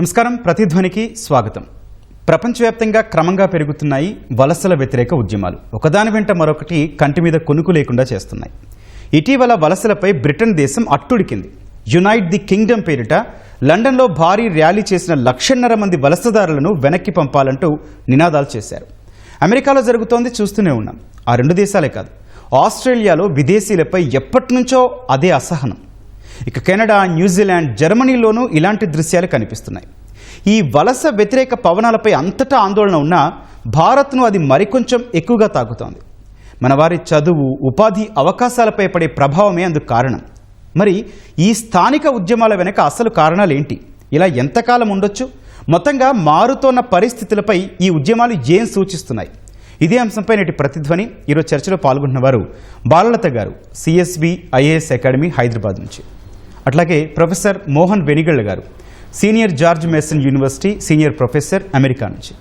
నమస్కారం, ప్రతిధ్వనికి స్వాగతం. ప్రపంచవ్యాప్తంగా క్రమంగా పెరుగుతున్నాయి వలసల వ్యతిరేక ఉద్యమాలు. ఒకదాని వెంట మరొకటి కంటి మీద కొనుకు లేకుండా చేస్తున్నాయి. ఇటీవల వలసలపై బ్రిటన్ దేశం అట్టుడికింది. యునైట్ ది కింగ్డమ్ పేరిట లండన్లో భారీ ర్యాలీ చేసిన 1,50,000 మంది వలసదారులను వెనక్కి పంపాలంటూ నినాదాలు చేశారు. అమెరికాలో జరుగుతోంది చూస్తూనే ఉన్నాం. ఆ రెండు దేశాలే కాదు, ఆస్ట్రేలియాలో విదేశీయులపై ఎప్పటినుంచో అదే అసహనం. ఇక కెనడా, న్యూజిలాండ్, జర్మనీలోనూ ఇలాంటి దృశ్యాలు కనిపిస్తున్నాయి. ఈ వలస వ్యతిరేక పవనాలపై అంతటా ఆందోళన ఉన్నా భారత్ను అది మరికొంచెం ఎక్కువగా తాకుతోంది. మన వారి చదువు, ఉపాధి అవకాశాలపై పడే ప్రభావమే అందుకు కారణం. మరి ఈ స్థానిక ఉద్యమాల వెనక అసలు కారణాలేంటి? ఇలా ఎంతకాలం ఉండొచ్చు? మొత్తంగా మారుతోన్న పరిస్థితులపై ఈ ఉద్యమాలు ఏం సూచిస్తున్నాయి? ఇదే అంశంపై నేటి ప్రతిధ్వని. ఈరోజు చర్చలో పాల్గొంటున్న వారు బాలలత గారు, సిఎస్వి ఐఏఎస్ అకాడమీ హైదరాబాద్ నుంచి. అట్లాగే ప్రొఫెసర్ మోహన్ వెనిగళ్ల గారు, senior George mason university senior professor, America నుంచి.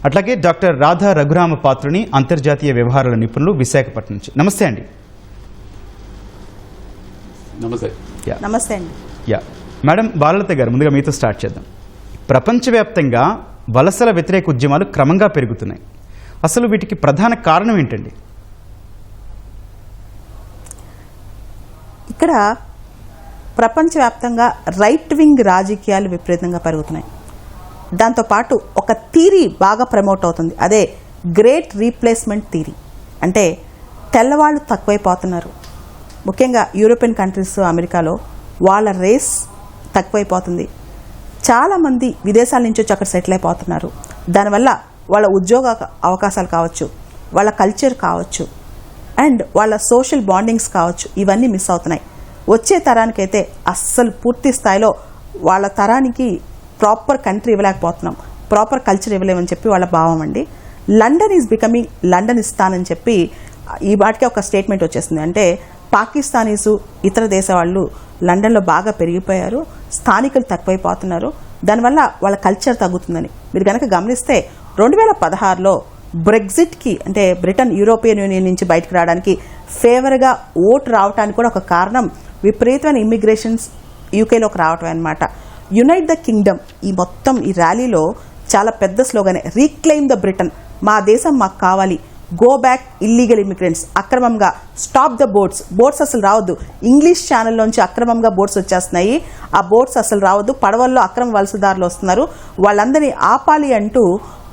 అట్లాగే డాక్టర్ రాధా రఘురామ పాత్రుని, అంతర్జాతీయ వ్యవహారాల నిపుణులు, విశాఖపట్నం నుంచి. నమస్తే అండి. నమస్తే అండి. మేడం బాలలత గారు, ముందుగా మీతో స్టార్ట్ చేద్దాం. ప్రపంచవ్యాప్తంగా వలసల వ్యతిరేక ఉద్యమాలు క్రమంగా పెరుగుతున్నాయి. అసలు వీటికి ప్రధాన కారణం ఏంటండి? ఇక్కడ ప్రపంచవ్యాప్తంగా రైట్ వింగ్ రాజకీయాలు విపరీతంగా పెరుగుతున్నాయి. దాంతోపాటు ఒక థీరీ బాగా ప్రమోట్ అవుతుంది, అదే గ్రేట్ రీప్లేస్మెంట్ థీరీ. అంటే తెల్లవాళ్ళు తక్కువైపోతున్నారు. ముఖ్యంగా యూరోపియన్ కంట్రీస్, అమెరికాలో వాళ్ళ రేస్ తక్కువైపోతుంది. చాలామంది విదేశాల నుంచి వచ్చి అక్కడ సెటిల్ అయిపోతున్నారు. దానివల్ల వాళ్ళ ఉద్యోగ అవకాశాలు కావచ్చు, వాళ్ళ కల్చర్ కావచ్చు, అండ్ వాళ్ళ సోషల్ బాండింగ్స్ కావచ్చు, ఇవన్నీ మిస్ అవుతున్నాయి. వచ్చే తరానికైతే అస్సలు పూర్తి స్థాయిలో వాళ్ళ తరానికి ప్రాపర్ కంట్రీ ఇవ్వలేకపోతున్నాం, ప్రాపర్ కల్చర్ ఇవ్వలేమని చెప్పి వాళ్ళ భావం అండి. లండన్ ఈజ్ బికమింగ్ లండనిస్తాన్ అని చెప్పి ఈ వాటికి ఒక స్టేట్మెంట్ వచ్చేసింది. అంటే పాకిస్తానీసు, ఇతర దేశ వాళ్ళు లండన్లో బాగా పెరిగిపోయారు, స్థానికులు తక్కువైపోతున్నారు, దానివల్ల వాళ్ళ కల్చర్ తగ్గుతుందని. మీరు కనుక గమనిస్తే 2016లో బ్రెగ్జిట్కి, అంటే బ్రిటన్ యూరోపియన్ యూనియన్ నుంచి బయటకు రావడానికి ఫేవర్గా ఓటు రావడానికి కూడా ఒక కారణం విపరీతమైన ఇమ్మిగ్రేషన్స్ యూకేలోకి రావటం అనమాట. యునైట్ ద కింగ్డమ్, ఈ మొత్తం ఈ ర్యాలీలో చాలా పెద్ద స్లోగనే రీక్లెయిమ్ ద బ్రిటన్. మా దేశం మాకు కావాలి, గో బ్యాక్ ఇల్లీగల్ ఇమిగ్రెంట్స్, అక్రమంగా స్టాప్ ద బోట్స్ అసలు రావద్దు. ఇంగ్లీష్ ఛానల్లోంచి అక్రమంగా బోట్స్ వచ్చేస్తున్నాయి, ఆ బోట్స్ అసలు రావద్దు. పడవల్లో అక్రమ వలసదారులు వస్తున్నారు, వాళ్ళందరినీ ఆపాలి అంటూ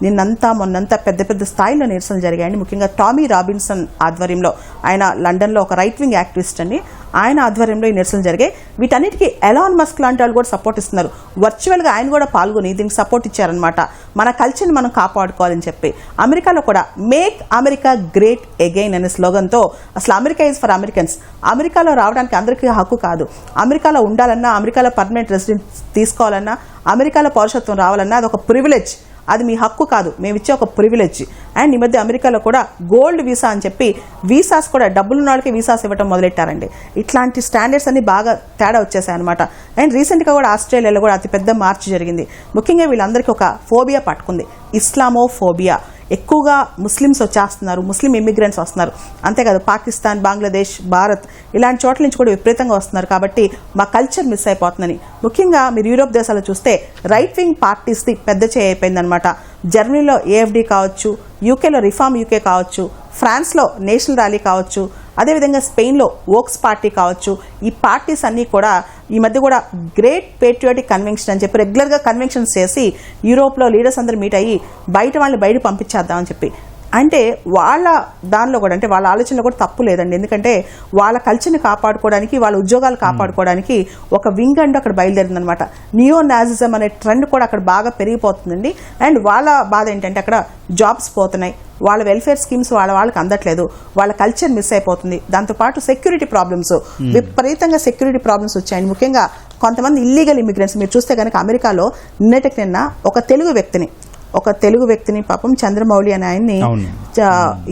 నిన్నంతా మొన్నంతా పెద్ద పెద్ద స్థాయిలో నిరసనలు జరిగాయండి. ముఖ్యంగా టామీ రాబిన్సన్ ఆధ్వర్యంలో, ఆయన లండన్లో ఒక రైట్ వింగ్ యాక్టివిస్ట్ అండి, ఆయన ఆధ్వర్యంలో ఈ నిరసనలు జరిగాయి. వీటన్నిటికీ ఎలాన్ మస్క్ లాంటి వాళ్ళు కూడా సపోర్ట్ ఇస్తున్నారు. వర్చువల్గా ఆయన కూడా పాల్గొని దీనికి సపోర్ట్ ఇచ్చారనమాట. మన కల్చర్ని మనం కాపాడుకోవాలని చెప్పి. అమెరికాలో కూడా మేక్ అమెరికా గ్రేట్ అగైన్ అనే స్లోగన్తో, అసలు అమెరికా ఈజ్ ఫర్ అమెరికన్స్, అమెరికాలో రావడానికి అందరికీ హక్కు కాదు, అమెరికాలో ఉండాలన్నా, అమెరికాలో పర్మనెంట్ రెసిడెన్స్ తీసుకోవాలన్నా, అమెరికాలో పౌరసత్వం రావాలన్నా అది ఒక ప్రివిలేజ్, అది మీ హక్కు కాదు, మేము ఇచ్చే ఒక ప్రివిలేజ్. అండ్ ఈ మధ్య అమెరికాలో కూడా గోల్డ్ వీసా అని చెప్పి వీసాస్ కూడా డబ్బులున్న వాళ్ళకి వీసాస్ ఇవ్వడం మొదలెట్టారండి. ఇట్లాంటి స్టాండర్డ్స్ అన్ని బాగా తేడా వచ్చేసాయి అనమాట. అండ్ రీసెంట్గా కూడా ఆస్ట్రేలియాలో కూడా అతిపెద్ద మార్చి జరిగింది. ముఖ్యంగా వీళ్ళందరికీ ఒక ఫోబియా పట్టుకుంది, ఇస్లామోఫోబియా. ఎక్కువగా ముస్లిమ్స్ వచ్చేస్తున్నారు, ముస్లిం ఇమిగ్రెంట్స్ వస్తున్నారు. అంతేకాదు పాకిస్తాన్, బంగ్లాదేశ్, భారత్ ఇలాంటి చోట్ల నుంచి కూడా విపరీతంగా వస్తున్నారు. కాబట్టి మా కల్చర్ మిస్ అయిపోతుందని. ముఖ్యంగా మీరు యూరోప్ దేశాల్లో చూస్తే రైట్ వింగ్ పార్టీస్ది పెద్ద చేయి అయిపోయిందనమాట. జర్మనీలో ఏఎఫ్డి కావచ్చు, యూకేలో రిఫార్మ్ యూకే కావచ్చు, ఫ్రాన్స్లో నేషనల్ ర్యాలీ కావచ్చు, అదేవిధంగా స్పెయిన్లో వోక్స్ పార్టీ కావచ్చు. ఈ పార్టీస్ అన్నీ కూడా ఈ మధ్య కూడా గ్రేట్ పేట్రియాటిక్ కన్వెన్షన్ అని చెప్పి రెగ్యులర్గా కన్వెన్షన్స్ చేసి యూరోప్లో లీడర్స్ అందరూ మీట్ అయ్యి బయట వాళ్ళని బయట పంపించేద్దామని చెప్పి. అంటే వాళ్ళ దానిలో కూడా, అంటే వాళ్ళ ఆలోచనలో కూడా తప్పు లేదండి. ఎందుకంటే వాళ్ళ కల్చర్ని కాపాడుకోవడానికి, వాళ్ళ ఉద్యోగాలు కాపాడుకోవడానికి ఒక వింగ్ అండ్ అక్కడ బయలుదేరిందనమాట. నియో నాజిజం అనే ట్రెండ్ కూడా అక్కడ బాగా పెరిగిపోతుందండి. అండ్ వాళ్ళ బాధ ఏంటంటే అక్కడ జాబ్స్ పోతున్నాయి, వాళ్ళ వెల్ఫేర్ స్కీమ్స్ వాళ్ళకి అందట్లేదు, వాళ్ళ కల్చర్ మిస్ అయిపోతుంది. దాంతోపాటు సెక్యూరిటీ ప్రాబ్లమ్స్, విపరీతంగా సెక్యూరిటీ ప్రాబ్లమ్స్ వచ్చాయి. ముఖ్యంగా కొంతమంది ఇల్లీగల్ ఇమిగ్రెంట్స్ మీరు చూస్తే కనుక అమెరికాలో నిన్న ఒక తెలుగు వ్యక్తిని పాపం చంద్రమౌళి అని ఆయన్ని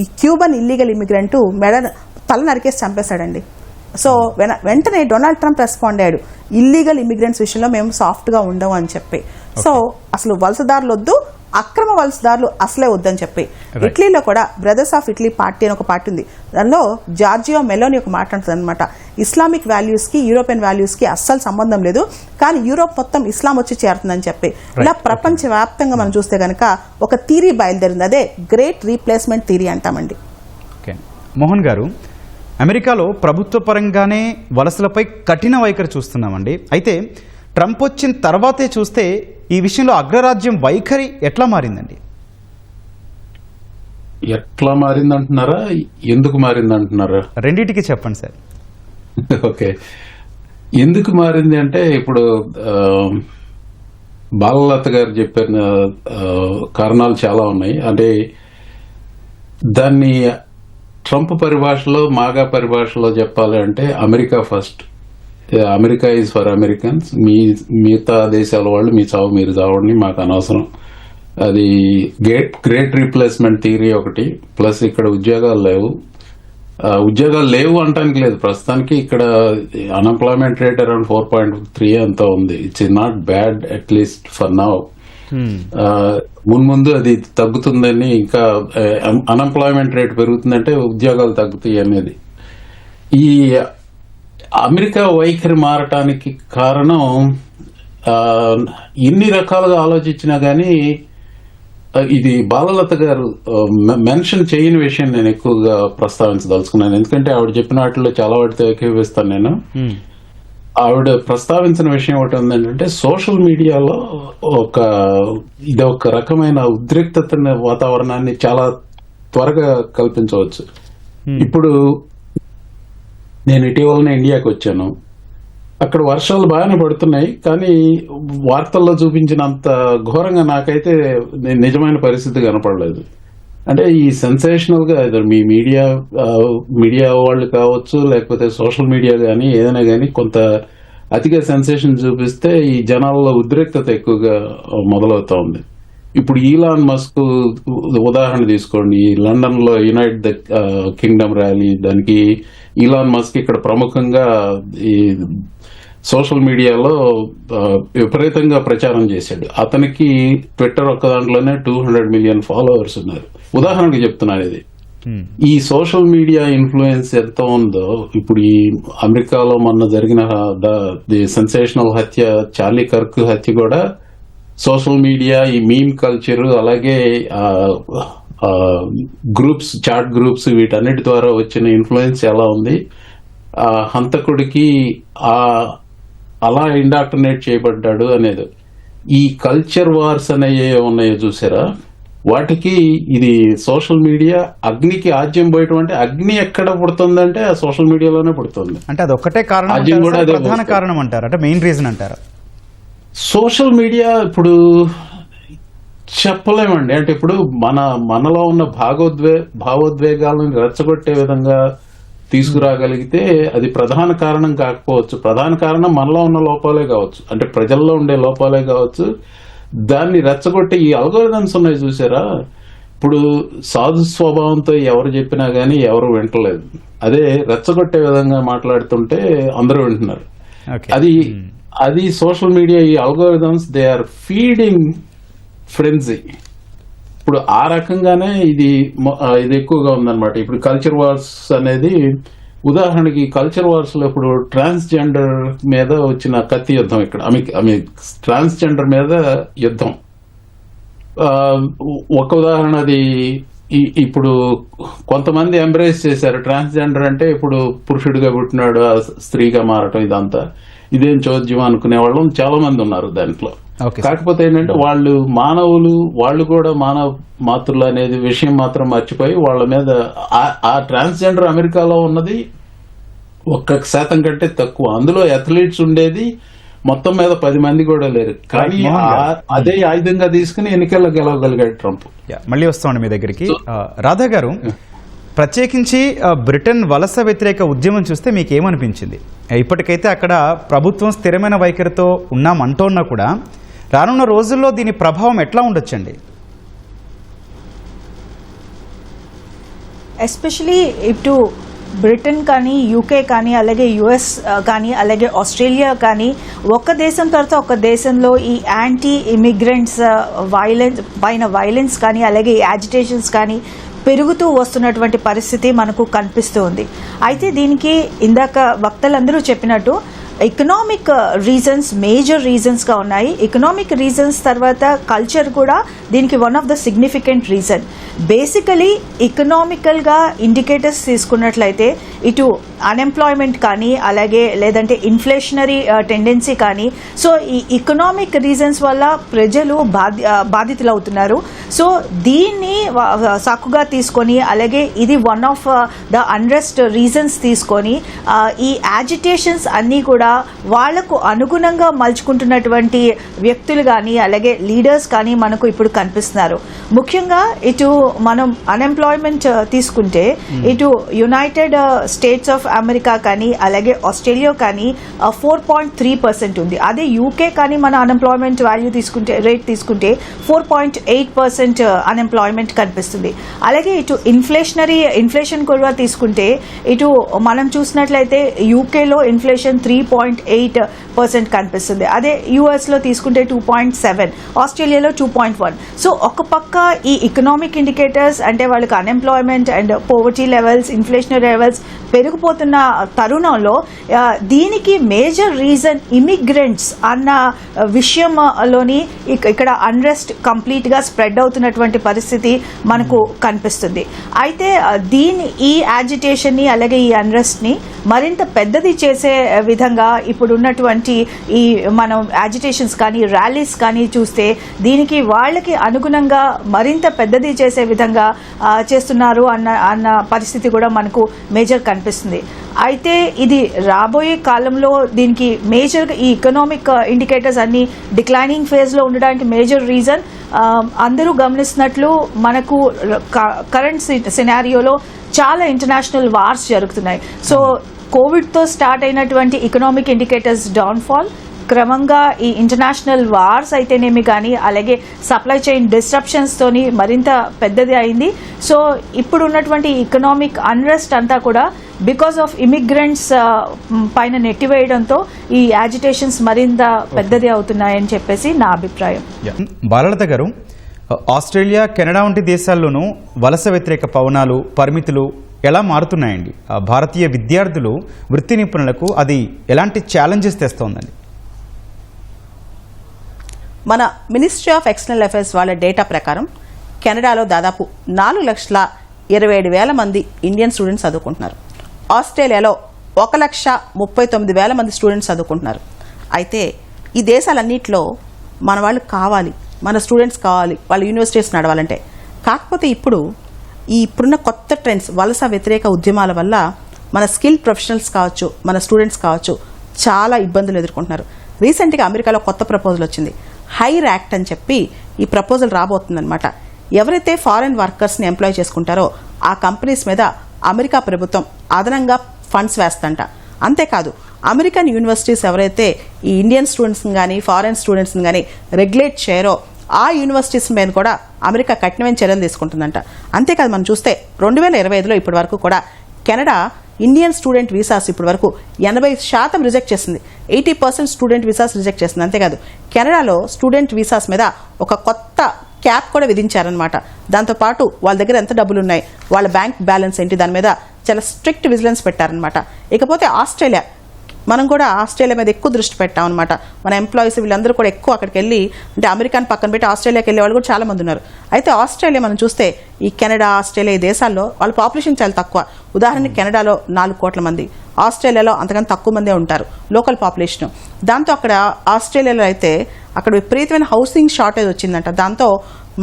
ఈ క్యూబన్ ఇల్లీగల్ ఇమిగ్రెంట్ తల నరికేసి చంపేశాడండి. సో వెంటనే డొనాల్డ్ ట్రంప్ రెస్పాండ్ అయ్యాడు, ఇల్లీగల్ ఇమిగ్రెంట్స్ విషయంలో మేము సాఫ్ట్గా ఉండము అని చెప్పి. సో అసలు వలసదారులు వద్దు, అక్రమ వలసదారులు అసలే వద్దని చెప్పి. ఇటలీలో కూడా బ్రదర్స్ ఆఫ్ ఇటలీ పార్టీ అని ఒక పార్టీ ఉంది. దానిలో జార్జియో మెలోని ఒక మాట అంటుంది అనమాట, ఇస్లామిక్ వాల్యూస్ కి యూరోపియన్ వాల్యూస్ కి అస్సలు సంబంధం లేదు, కానీ యూరోప్ మొత్తం ఇస్లాం వచ్చి చేరుతుందని చెప్పి. ఇలా ప్రపంచ వ్యాప్తంగా మనం చూస్తే కనుక ఒక థీరీ బయలుదేరింది, అదే గ్రేట్ రీప్లేస్మెంట్ థీరీ అంటామండి. ఓకే మోహన్ గారు, అమెరికాలో ప్రభుత్వ పరంగానే వలసలపై కఠిన వైఖరి చూస్తున్నామండి. అయితే ట్రంప్ వచ్చిన తర్వాతే చూస్తే ఈ విషయంలో అగ్రరాజ్యం వైఖరి ఎట్లా మారిందండి? ఎట్లా మారిందంటున్నారా, ఎందుకు మారిందంటున్నారా? రెండింటికి చెప్పండి సార్. ఓకే, ఎందుకు మారింది అంటే ఇప్పుడు బాలలత గారు చెప్పిన కారణాలు చాలా ఉన్నాయి. అంటే దాన్ని ట్రంప్ పరిభాషలో, మాగా పరిభాషలో చెప్పాలి అంటే America first, America is for Americans, మిగతా దేశాల వాళ్ళు మీ చావు మీరు చావండి, మాకు అనవసరం. అది గ్రేట్ రీప్లేస్మెంట్ థియరీ ఒకటి. ప్లస్ ఇక్కడ ఉద్యోగాలు లేవు అంటానికి లేదు. ప్రస్తుతానికి ఇక్కడ అన్ఎంప్లాయ్మెంట్ రేట్ అరౌండ్ 4.3 అంతా ఉంది. It's not bad at least for now. మున్ముందు అది తగ్గుతుందని, ఇంకా అన్ఎంప్లాయ్మెంట్ రేట్ పెరుగుతుందంటే ఉద్యోగాలు తగ్గుతాయి అనేది. ఈ అమెరికా వైఖరి మారటానికి కారణం ఎన్ని రకాలుగా ఆలోచించినా గానీ ఇది బాలలత గారు మెన్షన్ చేయని విషయం నేను ఎక్కువగా ప్రస్తావించదలుచుకున్నాను. ఎందుకంటే ఆవిడ చెప్పిన వాటిలో చాలా వాటితో ఏకీభవిస్తాను నేను. ఆవిడ ప్రస్తావించిన విషయం ఒకటి ఉందంటే సోషల్ మీడియాలో ఇది ఒక రకమైన ఉద్రిక్తత వాతావరణాన్ని చాలా త్వరగా కల్పించవచ్చు. ఇప్పుడు నేను ఇటీవలనే ఇండియాకి వచ్చాను. అక్కడ వర్షాలు బాగానే పడుతున్నాయి, కానీ వార్తల్లో చూపించినంత ఘోరంగా నాకైతే నిజమైన పరిస్థితి కనపడలేదు. అంటే ఈ సెన్సేషనల్ గా మీ మీడియా వాళ్ళు కావచ్చు, లేకపోతే సోషల్ మీడియా కానీ ఏదైనా కానీ కొంత అతిగా సెన్సేషన్ చూపిస్తే ఈ జనాల్లో ఉద్రిక్తత ఎక్కువగా మొదలవుతా ఉంది. ఇప్పుడు ఈలాన్ మస్క్ ఉదాహరణ తీసుకోండి. లండన్ లో యునైటెడ్ కింగ్డమ్ ర్యాలీ, దానికి ఈలాన్ మస్క్ ఇక్కడ ప్రముఖంగా ఈ సోషల్ మీడియాలో విపరీతంగా ప్రచారం చేశాడు. అతనికి ట్విట్టర్ ఒక్క దాంట్లోనే 200 మిలియన్ ఫాలోవర్స్ ఉన్నారు. ఉదాహరణకు చెప్తున్నాను ఇది. ఈ సోషల్ మీడియా ఇన్ఫ్లుయెన్స్ ఎంత ఉందో, ఇప్పుడు ఈ అమెరికాలో మొన్న జరిగిన సెన్సేషనల్ హత్య, చార్లీ కర్క్ హత్య కూడా సోషల్ మీడియా, ఈ మీమ్ కల్చర్, అలాగే గ్రూప్స్, చాట్ గ్రూప్స్, వీటన్నిటి ద్వారా వచ్చిన ఇన్ఫ్లుయెన్స్ ఎలా ఉంది, హంతకుడికి అలా ఇండాక్ట్రినేట్ చేయబడ్డాడు అనేది. ఈ కల్చర్ వార్స్ అనేవి ఉన్నాయో చూసారా, వాటికి ఇది సోషల్ మీడియా అగ్నికి ఆజ్యం పోయటం. అంటే అగ్ని ఎక్కడ పుడుతుందంటే ఆ సోషల్ మీడియాలోనే పుడుతుంది. అంటే అది ఒక్కటే కారణం, ప్రధాన కారణం అంటారు, అంటే మెయిన్ రీజన్ అంటారు. సోషల్ మీడియా ఇప్పుడు చెప్పలేమండి. అంటే ఇప్పుడు మనలో ఉన్న భావోద్వేగాలను రెచ్చగొట్టే విధంగా తీసుకురాగలిగితే అది ప్రధాన కారణం కాకపోవచ్చు. ప్రధాన కారణం మనలో ఉన్న లోపాలే కావచ్చు, అంటే ప్రజల్లో ఉండే లోపాలే కావచ్చు. దాన్ని రెచ్చగొట్టే ఈ అల్గోరిథమ్స్ ఉన్నాయి చూసారా, ఇప్పుడు సాధు స్వభావంతో ఎవరు చెప్పినా గానీ ఎవరు వింటలేదు. అదే రెచ్చగొట్టే విధంగా మాట్లాడుతుంటే అందరూ వింటున్నారు. అది సోషల్ మీడియా, ఈ అల్గోరిథమ్స్, దే ఆర్ ఫీడింగ్ ఫ్రెండ్జీ. ఇప్పుడు ఆ రకంగానే ఇది ఎక్కువగా ఉందన్నమాట. ఇప్పుడు కల్చర్ వార్స్ అనేది ఉదాహరణకి, కల్చర్ వార్స్ లో ఇప్పుడు ట్రాన్స్జెండర్ మీద వచ్చిన కత్తి యుద్ధం, ఇక్కడ ట్రాన్స్జెండర్ మీద యుద్ధం ఒక ఉదాహరణ. అది ఇప్పుడు కొంతమంది ఎంబ్రేస్ చేశారు. ట్రాన్స్జెండర్ అంటే ఇప్పుడు పురుషుడిగా పుట్టినాడు, స్త్రీగా మారటం, ఇదేం చోద్యం అనుకునే వాళ్ళు చాలా మంది ఉన్నారు దాంట్లో. కాకపోతే ఏంటంటే వాళ్ళు మానవులు, వాళ్ళు కూడా మానవ మాతృలు అనేది విషయం మాత్రం మర్చిపోయి వాళ్ళ మీద ఆ ట్రాన్స్జెండర్ అమెరికాలో ఉన్నది 1% కంటే తక్కువ. అందులో అథ్లీట్స్ ఉండేది మొత్తం మీద 10 మంది కూడా లేరు. కానీ అదే ఆయుధంగా తీసుకుని ఎన్నికల్లో గెలవగలిగాడు ట్రంప్. మళ్ళీ వస్తామండి మీ దగ్గరికి. రాధా గారు, ప్రత్యేకించి బ్రిటన్ వలస వ్యతిరేక ఉద్యమం చూస్తే మీకు ఏమనిపించింది? ఇప్పటికైతే అక్కడ ప్రభుత్వం స్థిరమైన వైఖరితో ఉన్నామంటోన్నా కూడా రానున్న రోజుల్లో దీని ప్రభావం ఎట్లా ఉండొచ్చండి? ఎస్పెషలీ ఇటు బ్రిటన్ కానీ, యూకే కానీ, అలాగే యుఎస్ కానీ, అలాగే ఆస్ట్రేలియా కానీ, ఒక దేశం తర్వాత ఒక దేశంలో ఈ యాంటీ ఇమిగ్రెంట్స్ వైలెన్స్ కానీ, అలాగే యాజిటేషన్స్ కానీ పెరుగుతూ వస్తున్నటువంటి పరిస్థితి మనకు కనిపిస్తూ ఉంది. అయితే దీనికి ఇందాక వక్తలందరూ చెప్పినట్టు ఎకనామిక్ రీజన్స్ మేజర్ రీజన్స్గా ఉన్నాయి. ఎకనామిక్ రీజన్స్ తర్వాత కల్చర్ కూడా దీనికి one of the significant reason. Basically ఎకనామికల్గా ఇండికేటర్స్ తీసుకున్నట్లయితే ఇటు అన్ఎంప్లాయ్మెంట్ కానీ, అలాగే లేదంటే ఇన్ఫ్లేషనరీ టెండెన్సీ కానీ, సో ఈ ఎకనామిక్ రీజన్స్ వల్ల ప్రజలు బాధితులవుతున్నారు. సో దీన్ని సాకుగా తీసుకొని, అలాగే ఇది one of the unrest reasons తీసుకొని ఈ యాజిటేషన్స్ అన్నీ కూడా వాళ్లకు అనుగుణంగా మలుచుకుంటున్నటువంటి వ్యక్తులు కానీ, అలాగే లీడర్స్ కానీ మనకు ఇప్పుడు కనిపిస్తున్నారు. ముఖ్యంగా ఇటు మనం అన్ఎంప్లాయ్మెంట్ తీసుకుంటే ఇటు యునైటెడ్ స్టేట్స్ ఆఫ్ అమెరికా కానీ, అలాగే ఆస్ట్రేలియా కానీ 4.3% ఉంది. అదే యూకే కానీ మన అన్ఎంప్లాయ్మెంట్ వాల్యూ తీసుకుంటే రేట్ తీసుకుంటే 4.8% అన్ఎంప్లాయ్మెంట్ కనిపిస్తుంది. అలాగే ఇటు ఇన్ఫ్లేషన్ కూడా తీసుకుంటే ఇటు మనం చూసినట్లయితే యూకేలో ఇన్ఫ్లేషన్ 3.8% కనిపిస్తుంది. అదే యుఎస్లో తీసుకుంటే 2.7, ఆస్ట్రేలియాలో 2.1. సో ఒక పక్క ఈ ఎకనామిక్ ఇండికేటర్స్ అంటే వాళ్ళకి unemployment and poverty levels, inflationary levels పెరిగిపోతున్న తరుణంలో దీనికి మేజర్ రీజన్ ఇమిగ్రెంట్స్ అన్న విషయంలోని ఇక్కడ అన్రెస్ట్ కంప్లీట్గా స్ప్రెడ్ అవుతున్నటువంటి పరిస్థితి మనకు కనిపిస్తుంది. అయితే ఈ యాజిటేషన్ని అలాగే ఈ అన్రెస్ట్ని మరింత పెద్దది చేసే విధంగా ఇప్పుడు ఉన్నటువంటి ఈ మనం యాజిటేషన్స్ కానీ, ర్యాలీస్ కానీ చూస్తే దీనికి వాళ్ళకి అనుగుణంగా మరింత పెద్దది చేసే విధంగా చేస్తున్నారు అన్న పరిస్థితి కూడా మనకు మేజర్ కనిపిస్తుంది. అయితే ఇది రాబోయే కాలంలో దీనికి మేజర్గా ఈ ఎకనామిక్ ఇండికేటర్స్ అన్ని డిక్లైనింగ్ ఫేజ్లో ఉండడానికి మేజర్ రీజన్ అందరూ గమనిస్తున్నట్లు మనకు కరెంట్ సినారియోలో చాలా ఇంటర్నేషనల్ వార్స్ జరుగుతున్నాయి. సో కోవిడ్తో స్టార్ట్ అయినటువంటి ఎకనామిక్ ఇండికేటర్స్ డౌన్ఫాల్ క్రమంగా ఈ ఇంటర్నేషనల్ వార్స్ అయితేనేమి కానీ, అలాగే సప్లై చైన్ డిస్ట్రప్షన్స్తోని మరింత పెద్దది అయింది. సో ఇప్పుడు ఉన్నటువంటి ఎకనామిక్ అన్రెస్ట్ అంతా కూడా బికాస్ ఆఫ్ ఇమిగ్రెంట్స్ పైన నెట్టివేయడంతో ఈ యాజిటేషన్స్ మరింత పెద్దది అవుతున్నాయని చెప్పేసి నా అభిప్రాయం. బాలలత గారు, ఆస్ట్రేలియా, కెనడా వంటి దేశాల్లోనూ వలస వ్యతిరేక పవనాలు, పరిమితులు ఎలా మారుతున్నాయండి? భారతీయ విద్యార్థులు, వృత్తి నిపుణులకు అది ఎలాంటి ఛాలెంజెస్ తెస్తోందండి? మన మినిస్ట్రీ ఆఫ్ ఎక్స్టర్నల్ అఫైర్స్ వాళ్ళ డేటా ప్రకారం కెనడాలో దాదాపు 4,27,000 మంది ఇండియన్ స్టూడెంట్స్ చదువుకుంటున్నారు. ఆస్ట్రేలియాలో 1,39,000 మంది స్టూడెంట్స్ చదువుకుంటున్నారు. అయితే ఈ దేశాలన్నింటిలో మన వాళ్ళు కావాలి, మన స్టూడెంట్స్ కావాలి, వాళ్ళ యూనివర్సిటీస్ నడవాలంటే. కాకపోతే ఇప్పుడున్న కొత్త ట్రెండ్స్, వలస వ్యతిరేక ఉద్యమాల వల్ల మన స్కిల్ ప్రొఫెషనల్స్ కావచ్చు, మన స్టూడెంట్స్ కావచ్చు, చాలా ఇబ్బందులు ఎదుర్కొంటున్నారు. రీసెంట్గా అమెరికాలో కొత్త ప్రపోజల్ వచ్చింది, హైర్ యాక్ట్ అని చెప్పి ఈ ప్రపోజల్ రాబోతుందన్నమాట. ఎవరైతే ఫారెన్ వర్కర్స్ని ఎంప్లాయ్ చేసుకుంటారో ఆ కంపెనీస్ మీద అమెరికా ప్రభుత్వం అదనంగా ఫండ్స్ వేస్తంట. అంతేకాదు, అమెరికన్ యూనివర్సిటీస్ ఎవరైతే ఈ ఇండియన్ స్టూడెంట్స్ని కానీ, ఫారెన్ స్టూడెంట్స్ని కానీ రెగ్యులేట్ చేయరో ఆ యూనివర్సిటీస్ మీద కూడా అమెరికా కఠినమైన చర్యలు తీసుకుంటుందంట. అంతేకాదు, మనం చూస్తే 2025లో ఇప్పటి వరకు కూడా కెనడా ఇండియన్ స్టూడెంట్ వీసాస్ ఇప్పటి వరకు 80% రిజెక్ట్ చేసింది. 80% స్టూడెంట్ వీసాస్ రిజెక్ట్ చేసింది. అంతేకాదు, కెనడాలో స్టూడెంట్ వీసాస్ మీద ఒక కొత్త క్యాప్ కూడా విధించారనమాట. దాంతోపాటు వాళ్ళ దగ్గర ఎంత డబ్బులు ఉన్నాయి, వాళ్ళ బ్యాంక్ బ్యాలెన్స్ ఏంటి, దాని మీద చాలా స్ట్రిక్ట్ విజిలెన్స్ పెట్టారనమాట. ఇకపోతే ఆస్ట్రేలియా, మనం కూడా ఆస్ట్రేలియా మీద ఎక్కువ దృష్టి పెట్టాం అనమాట. మన ఎంప్లాయీస్ వీళ్ళందరూ కూడా ఎక్కువ అక్కడికి వెళ్ళి, అంటే అమెరికాని పక్కన పెట్టి ఆస్ట్రేలియాకి వెళ్ళే వాళ్ళు కూడా చాలా మంది ఉన్నారు. అయితే ఆస్ట్రేలియా మనం చూస్తే ఈ కెనడా, ఆస్ట్రేలియా ఈ దేశాల్లో వాళ్ళ పాపులేషన్ చాలా తక్కువ. ఉదాహరణకి కెనడాలో 4 కోట్ల మంది, ఆస్ట్రేలియాలో అంతకన్నా తక్కువ మందే ఉంటారు లోకల్ పాపులేషన్. దాంతో అక్కడ ఆస్ట్రేలియాలో అయితే అక్కడ విపరీతమైన హౌసింగ్ షార్టేజ్ వచ్చిందంట. దాంతో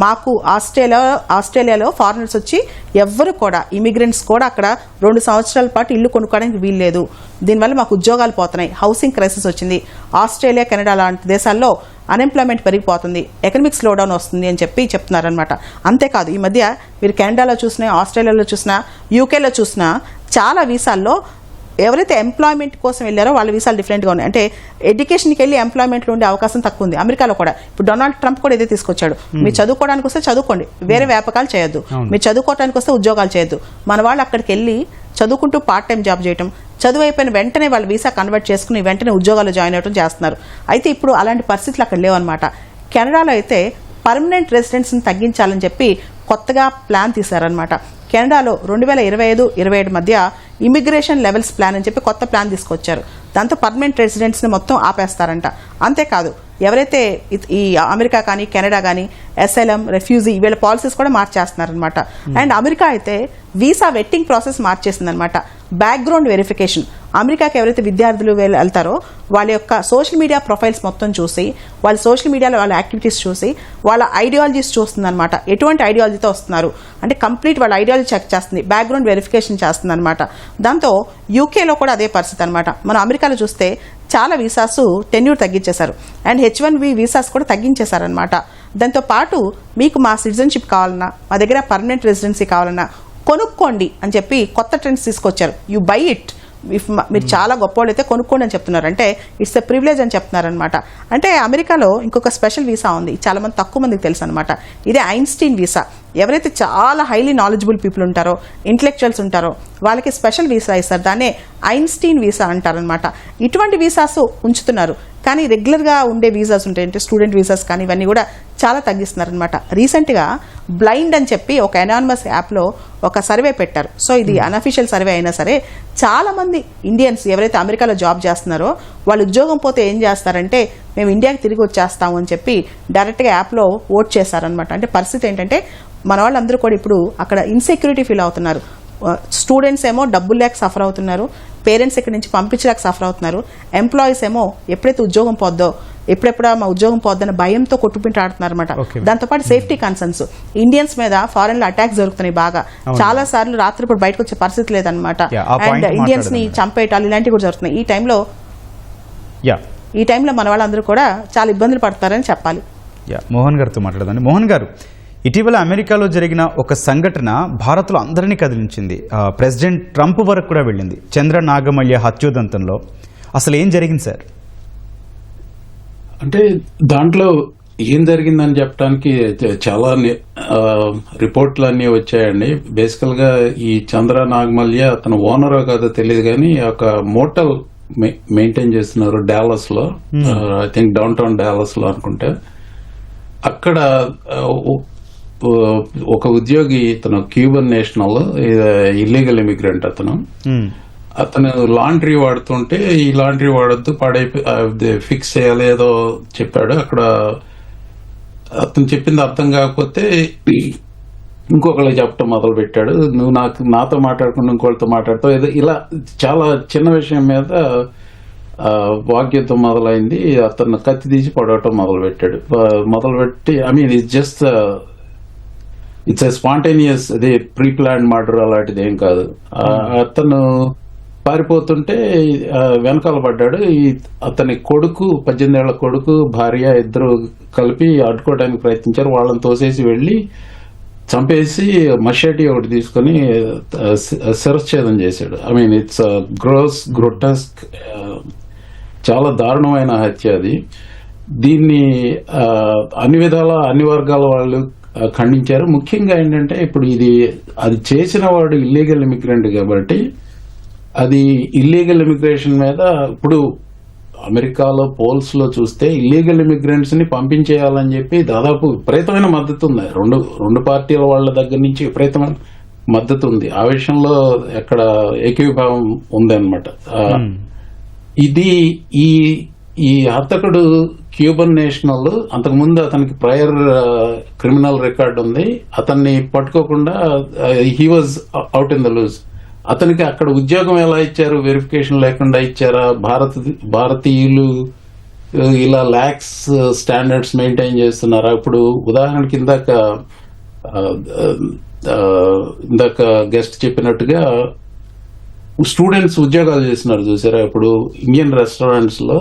మాకు ఆస్ట్రేలియాలో ఫారినర్స్ వచ్చి ఎవ్వరు కూడా, ఇమిగ్రెంట్స్ కూడా అక్కడ 2 సంవత్సరాల పాటు ఇల్లు కొనుక్కోవడానికి వీల్లేదు, దీనివల్ల మాకు ఉద్యోగాలు పోతున్నాయి, హౌసింగ్ క్రైసిస్ వచ్చింది, ఆస్ట్రేలియా, కెనడా లాంటి దేశాల్లో అన్ఎంప్లాయ్మెంట్ పెరిగిపోతుంది, ఎకనామిక్ స్లో డౌన్ వస్తుంది అని చెప్తున్నారనమాట. అంతేకాదు, ఈ మధ్య మీరు కెనడాలో చూసినా, ఆస్ట్రేలియాలో చూసినా, యూకేలో చూసినా చాలా వీసాల్లో ఎవరైతే ఎంప్లాయ్మెంట్ కోసం వెళ్ళారో వాళ్ళ వీసాలు డిఫరెంట్గా ఉన్నాయి. అంటే ఎడ్యుకేషన్కి వెళ్ళి ఎంప్లాయ్మెంట్లో ఉండే అవకాశం తక్కువ ఉంది. అమెరికాలో కూడా ఇప్పుడు డొనాల్డ్ ట్రంప్ కూడా ఇదే తీసుకొచ్చాడు. మీరు చదువుకోవడానికి వస్తే చదువుకోండి, వేరే వ్యాపకాలు చేయొద్దు, మీరు చదువుకోవడానికి వస్తే ఉద్యోగాలు చేయొద్దు. మన వాళ్ళు అక్కడికి వెళ్ళి చదువుకుంటూ పార్ట్ టైం జాబ్ చేయటం, చదువు అయిపోయిన వెంటనే వాళ్ళు వీసా కన్వర్ట్ చేసుకుని వెంటనే ఉద్యోగాలు జాయిన్ అవ్వడం చేస్తున్నారు. అయితే ఇప్పుడు అలాంటి పరిస్థితులు అక్కడ లేవన్నమాట. కెనడాలో అయితే పర్మనెంట్ రెసిడెంట్స్ని తగ్గించాలని చెప్పి కొత్తగా ప్లాన్ తీశారనమాట. కెనడాలో 2025-27 మధ్య ఇమిగ్రేషన్ లెవెల్స్ ప్లాన్ అని చెప్పి కొత్త ప్లాన్ తీసుకొచ్చారు. దాంతో పర్మనెంట్ రెసిడెంట్స్ని మొత్తం ఆపేస్తారంట. అంతేకాదు ఎవరైతే ఈ అమెరికా కానీ కెనడా కానీ ఎస్ఎల్ఎం, రెఫ్యూజీ వీళ్ళ పాలసీస్ కూడా మార్చేస్తున్నారనమాట. అండ్ అమెరికా అయితే వీసా వెట్టింగ్ ప్రాసెస్ మార్చేసిందనమాట. బ్యాక్గ్రౌండ్ వెరిఫికేషన్, అమెరికాకి ఎవరైతే విద్యార్థులు వెళ్తారో వాళ్ళ యొక్క సోషల్ మీడియా ప్రొఫైల్స్ మొత్తం చూసి, వాళ్ళ సోషల్ మీడియాలో వాళ్ళ యాక్టివిటీస్ చూసి, వాళ్ళ ఐడియాలజీస్ చూస్తుందన్నమాట. ఎటువంటి ఐడియాలజీతో వస్తున్నారు అంటే కంప్లీట్ వాళ్ళ ఐడియాలజీ చెక్ చేస్తుంది, బ్యాక్గ్రౌండ్ వెరిఫికేషన్ చేస్తుంది అనమాట. దాంతో యూకేలో కూడా అదే పరిస్థితి అనమాట. మనం అమెరికాలో చూస్తే చాలా వీసాస్ టెన్యూర్ తగ్గించేశారు అండ్ H1B వీసాస్ కూడా తగ్గించేశారనమాట. దాంతో పాటు మీకు మా సిటిజన్షిప్ కావాలన్నా, మా దగ్గర పర్మనెంట్ రెసిడెన్సీ కావాలన్నా కొనుక్కోండి అని చెప్పి కొత్త ట్రెండ్స్ తీసుకొచ్చారు. యు బై ఇట్, మీరు చాలా గొప్పవాళ్ళు అయితే కొనుక్కోండి అని చెప్తున్నారు. అంటే ఇట్స్ ఎ ప్రివిలేజ్ అని చెప్తున్నారనమాట. అంటే అమెరికాలో ఇంకొక స్పెషల్ వీసా ఉంది, చాలా మంది తక్కువ మందికి తెలుసు అనమాట. ఇదే ఐన్స్టీన్ వీసా. ఎవరైతే చాలా హైలీ నాలెడ్జబుల్ పీపుల్ ఉంటారో, ఇంటలెక్చువల్స్ ఉంటారో వాళ్ళకి స్పెషల్ వీసా ఇస్తారు. దాన్నే ఐన్స్టీన్ వీసా అంటారనమాట. ఇటువంటి వీసాస్ ఉంచుతున్నారు. కానీ రెగ్యులర్గా ఉండే వీసాస్ ఉంటాయి, అంటే స్టూడెంట్ వీసాస్ కానీ ఇవన్నీ కూడా చాలా తగ్గిస్తున్నారనమాట. రీసెంట్గా బ్లైండ్ అని చెప్పి ఒక అనానిమస్ యాప్లో ఒక సర్వే పెట్టారు. సో ఇది అన్అఫీషియల్ సర్వే అయినా సరే చాలా మంది ఇండియన్స్ ఎవరైతే అమెరికాలో జాబ్ చేస్తున్నారో వాళ్ళు ఉద్యోగం పోతే ఏం చేస్తారంటే మేము ఇండియాకి తిరిగి వచ్చేస్తాము అని చెప్పి డైరెక్ట్గా యాప్లో ఓట్ చేశారనమాట. అంటే పరిస్థితి ఏంటంటే మన వాళ్ళందరూ కూడా ఇప్పుడు అక్కడ ఇన్సెక్యూరిటీ ఫీల్ అవుతున్నారు. స్టూడెంట్స్ ఏమో డబ్బులు లేక సఫర్ అవుతున్నారు, పేరెంట్స్ ఇక్కడి నుంచి పంపించలేక సఫర్ అవుతున్నారు, ఎంప్లాయీస్ ఏమో ఎప్పుడైతే ఉద్యోగం పోద్దో ఎప్పుడెప్పుడా మా ఉద్యోగం పోద్దని భయంతో కొట్టుపింటాడుతున్నారు అనమాట. దాంతోపాటు సేఫ్టీ కన్సర్న్స్, ఇండియన్స్ మీద ఫారెన్ లో అటాక్స్ జరుగుతున్నాయి బాగా. చాలా సార్లు రాత్రిపూట బయటకు వచ్చే పరిస్థితి లేదనమాట. అండ్ ఇండియన్స్ ని చంపేయటాలు ఇలాంటివి కూడా జరుగుతున్నాయి. ఈ టైంలో మన వాళ్ళందరూ కూడా చాలా ఇబ్బందులు పడతారని చెప్పాలి. మోహన్ గారితో మాట్లాడదాం. మోహన్ గారు, ఇటీవల అమెరికాలో జరిగిన ఒక సంఘటన భారత్లో అందరినీ కదిలించింది. ప్రెసిడెంట్ ట్రంప్ వరకు కూడా వెళ్ళింది. చంద్ర నాగమల్య హత్యోదంతంలో అసలు ఏం జరిగింది సార్? అంటే దాంట్లో ఏం జరిగిందని చెప్పడానికి చాలా రిపోర్ట్లు అన్నీ వచ్చాయండి. బేసికల్ గా ఈ చంద్ర నాగమల్య అతను ఓనరో కాదో తెలియదు కానీ ఒక మోటల్ మెయింటైన్ చేస్తున్నారు డాలస్ లో, I think down town Dallas లో అనుకుంటే. అక్కడ ఒక ఉద్యోగి, తను క్యూబన్ నేషనల్, ఇల్లీగల్ ఇమిగ్రెంట్ అతను లాండ్రీ వాడుతుంటే ఈ లాండ్రీ వాడొద్దు, ఫిక్స్ చేయాలి ఏదో చెప్పాడు. అక్కడ అతను చెప్పింది అర్థం కాకపోతే ఇంకొకళ్ళు చెప్పడం మొదలు పెట్టాడు. నువ్వు నాతో మాట్లాడకుండా ఇంకోళ్ళతో మాట్లాడతావు, ఏదో ఇలా చాలా చిన్న విషయం మీద వాక్యంతో మొదలైంది. అతను కత్తి తీసి పడవటం మొదలుపెట్టి I mean it's a spontaneous, అదే ప్రీ ప్లాన్ మర్డర్ అలాంటిది ఏం కాదు. అతను పారిపోతుంటే వెనకాల పడ్డాడు. అతని కొడుకు, 18 ఏళ్ల కొడుకు, భార్య ఇద్దరు కలిపి అడ్డుకోవడానికి ప్రయత్నించారు. వాళ్ళని తోసేసి వెళ్లి చంపేసి మషేటి ఒకటి తీసుకుని శిరచ్ఛేదం చేశాడు. ఐ మీన్ ఇట్స్ గ్రోటెస్క్, చాలా దారుణమైన హత్య అది. దీన్ని అన్ని విధాల అన్ని వర్గాల వాళ్ళు ఖండించారు. ముఖ్యంగా ఏంటంటే ఇప్పుడు అది చేసిన వాడు ఇల్లీగల్ ఇమిగ్రెంట్ కాబట్టి అది ఇల్లీగల్ ఇమిగ్రేషన్ మీద ఇప్పుడు అమెరికాలో పోల్స్ లో చూస్తే ఇల్లీగల్ ఇమిగ్రెంట్స్ ని పంపించేయాలని చెప్పి దాదాపు విపరీతమైన మద్దతు ఉంది. రెండు పార్టీల వాళ్ళ దగ్గర నుంచి విపరీతమైన మద్దతు ఉంది. ఆ విషయంలో ఎక్కడ ఏకీభావం ఉందన్నమాట. ఇది ఈ హంతకుడు క్యూబన్ నేషనల్, అంతకుముందు అతనికి ప్రయర్ క్రిమినల్ రికార్డ్ ఉంది. అతన్ని పట్టుకోకుండా he was out in the loose. అతనికి అక్కడ ఉద్యోగం ఎలా ఇచ్చారు? వెరిఫికేషన్ లేకుండా ఇచ్చారా? భారతీయులు ఇలా ల్యాక్స్ స్టాండర్డ్స్ మెయింటైన్ చేస్తున్నారా? ఇప్పుడు ఉదాహరణకి ఇందాక గెస్ట్ చెప్పినట్టుగా స్టూడెంట్స్ ఉద్యోగాలు చేస్తున్నారు చూసారా? ఇప్పుడు ఇండియన్ రెస్టారెంట్స్ లో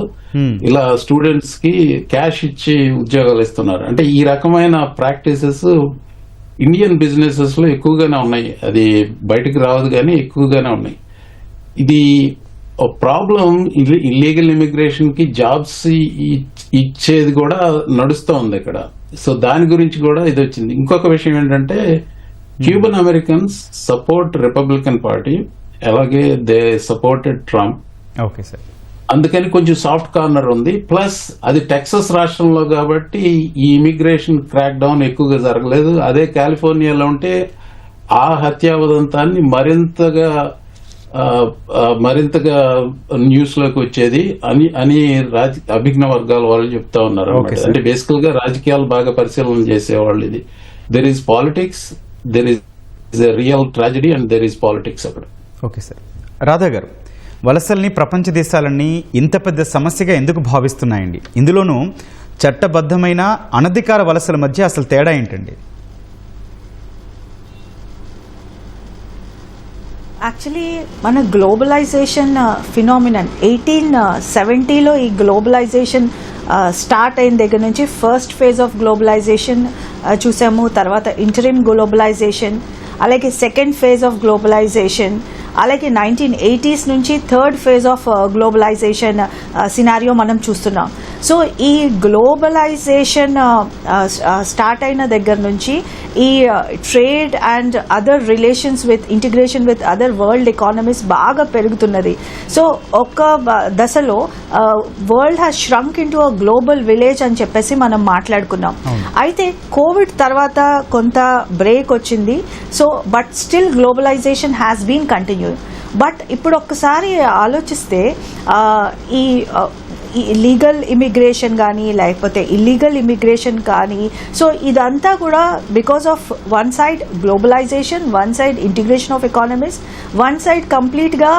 ఇలా స్టూడెంట్స్ కి క్యాష్ ఇచ్చి ఉద్యోగాలు ఇస్తున్నారు. అంటే ఈ రకమైన ప్రాక్టీసెస్ ఇండియన్ బిజినెసెస్ లో ఎక్కువగానే ఉన్నాయి. అది బయటకు రావద్దు కానీ ఎక్కువగానే ఉన్నాయి. ఇది ప్రాబ్లం. ఇల్లీగల్ ఇమిగ్రేషన్ కి జాబ్స్ ఇచ్చేది కూడా నడుస్తూ ఉంది ఇక్కడ. సో దాని గురించి కూడా ఇది వచ్చింది. ఇంకొక విషయం ఏంటంటే Cuban Americans support Republican party అలాగే they supported Trump. Okay sir. అందుకని కొంచెం సాఫ్ట్ కార్నర్ ఉంది. ప్లస్ అది టెక్సస్ రాష్ట్రంలో కాబట్టి ఈ ఇమిగ్రేషన్ క్రాక్ డౌన్ ఎక్కువగా జరగలేదు. అదే కాలిఫోర్నియాలో ఉంటే ఆ హత్యావదంతాన్ని మరింతగా న్యూస్ లోకి వచ్చేది అని అభిజ్ఞ వర్గాల వాళ్ళు చెప్తా ఉన్నారు. అంటే బేసికల్ గా రాజకీయాలు బాగా పరిశీలన చేసేవాళ్ళు. ఇది there is politics, there is a real tragedy and there is politics అక్కడ. Okay sir. రాధా గారు, వలసల్ని ప్రపంచ దేశాలన్నీ ఇంత పెద్ద సమస్యగా ఎందుకు భావిస్తున్నాయండి? ఇందులోనూ చట్టబద్ధమైన అనధికార వలసల మధ్య అసలు తేడా ఏంటండి? యాక్చువల్లీ మన గ్లోబలైజేషన్ ఫినామినన్ 1870లో ఈ గ్లోబలైజేషన్ స్టార్ట్ అయిన దగ్గర నుంచి ఫస్ట్ ఫేజ్ ఆఫ్ గ్లోబలైజేషన్ చూసాము. తర్వాత ఇంటరిమ్ గ్లోబలైజేషన్, అలాగే సెకండ్ ఫేజ్ ఆఫ్ గ్లోబలైజేషన్, అలాగే 1980s నుంచి third phase of globalisation scenario మనం చూస్తున్నాం. సో ఈ గ్లోబలైజేషన్ స్టార్ట్ అయిన దగ్గర నుంచి ఈ trade and other relations with integration with other world economies బాగా పెరుగుతున్నది. సో ఒక దశలో world has ష్రంక్ in to a global village అని చెప్పేసి మనం మాట్లాడుకున్నాం. అయితే కోవిడ్ తర్వాత కొంత బ్రేక్ వచ్చింది. So but still globalisation has been continue. But ఇప్పుడు ఒక్కసారి ఆలోచిస్తే ఈ లీగల్ ఇమిగ్రేషన్ కానీ లేకపోతే ఇల్లీగల్ ఇమిగ్రేషన్ కానీ, సో ఇదంతా కూడా because of one side globalisation, one side integration of economies, one side కంప్లీట్గా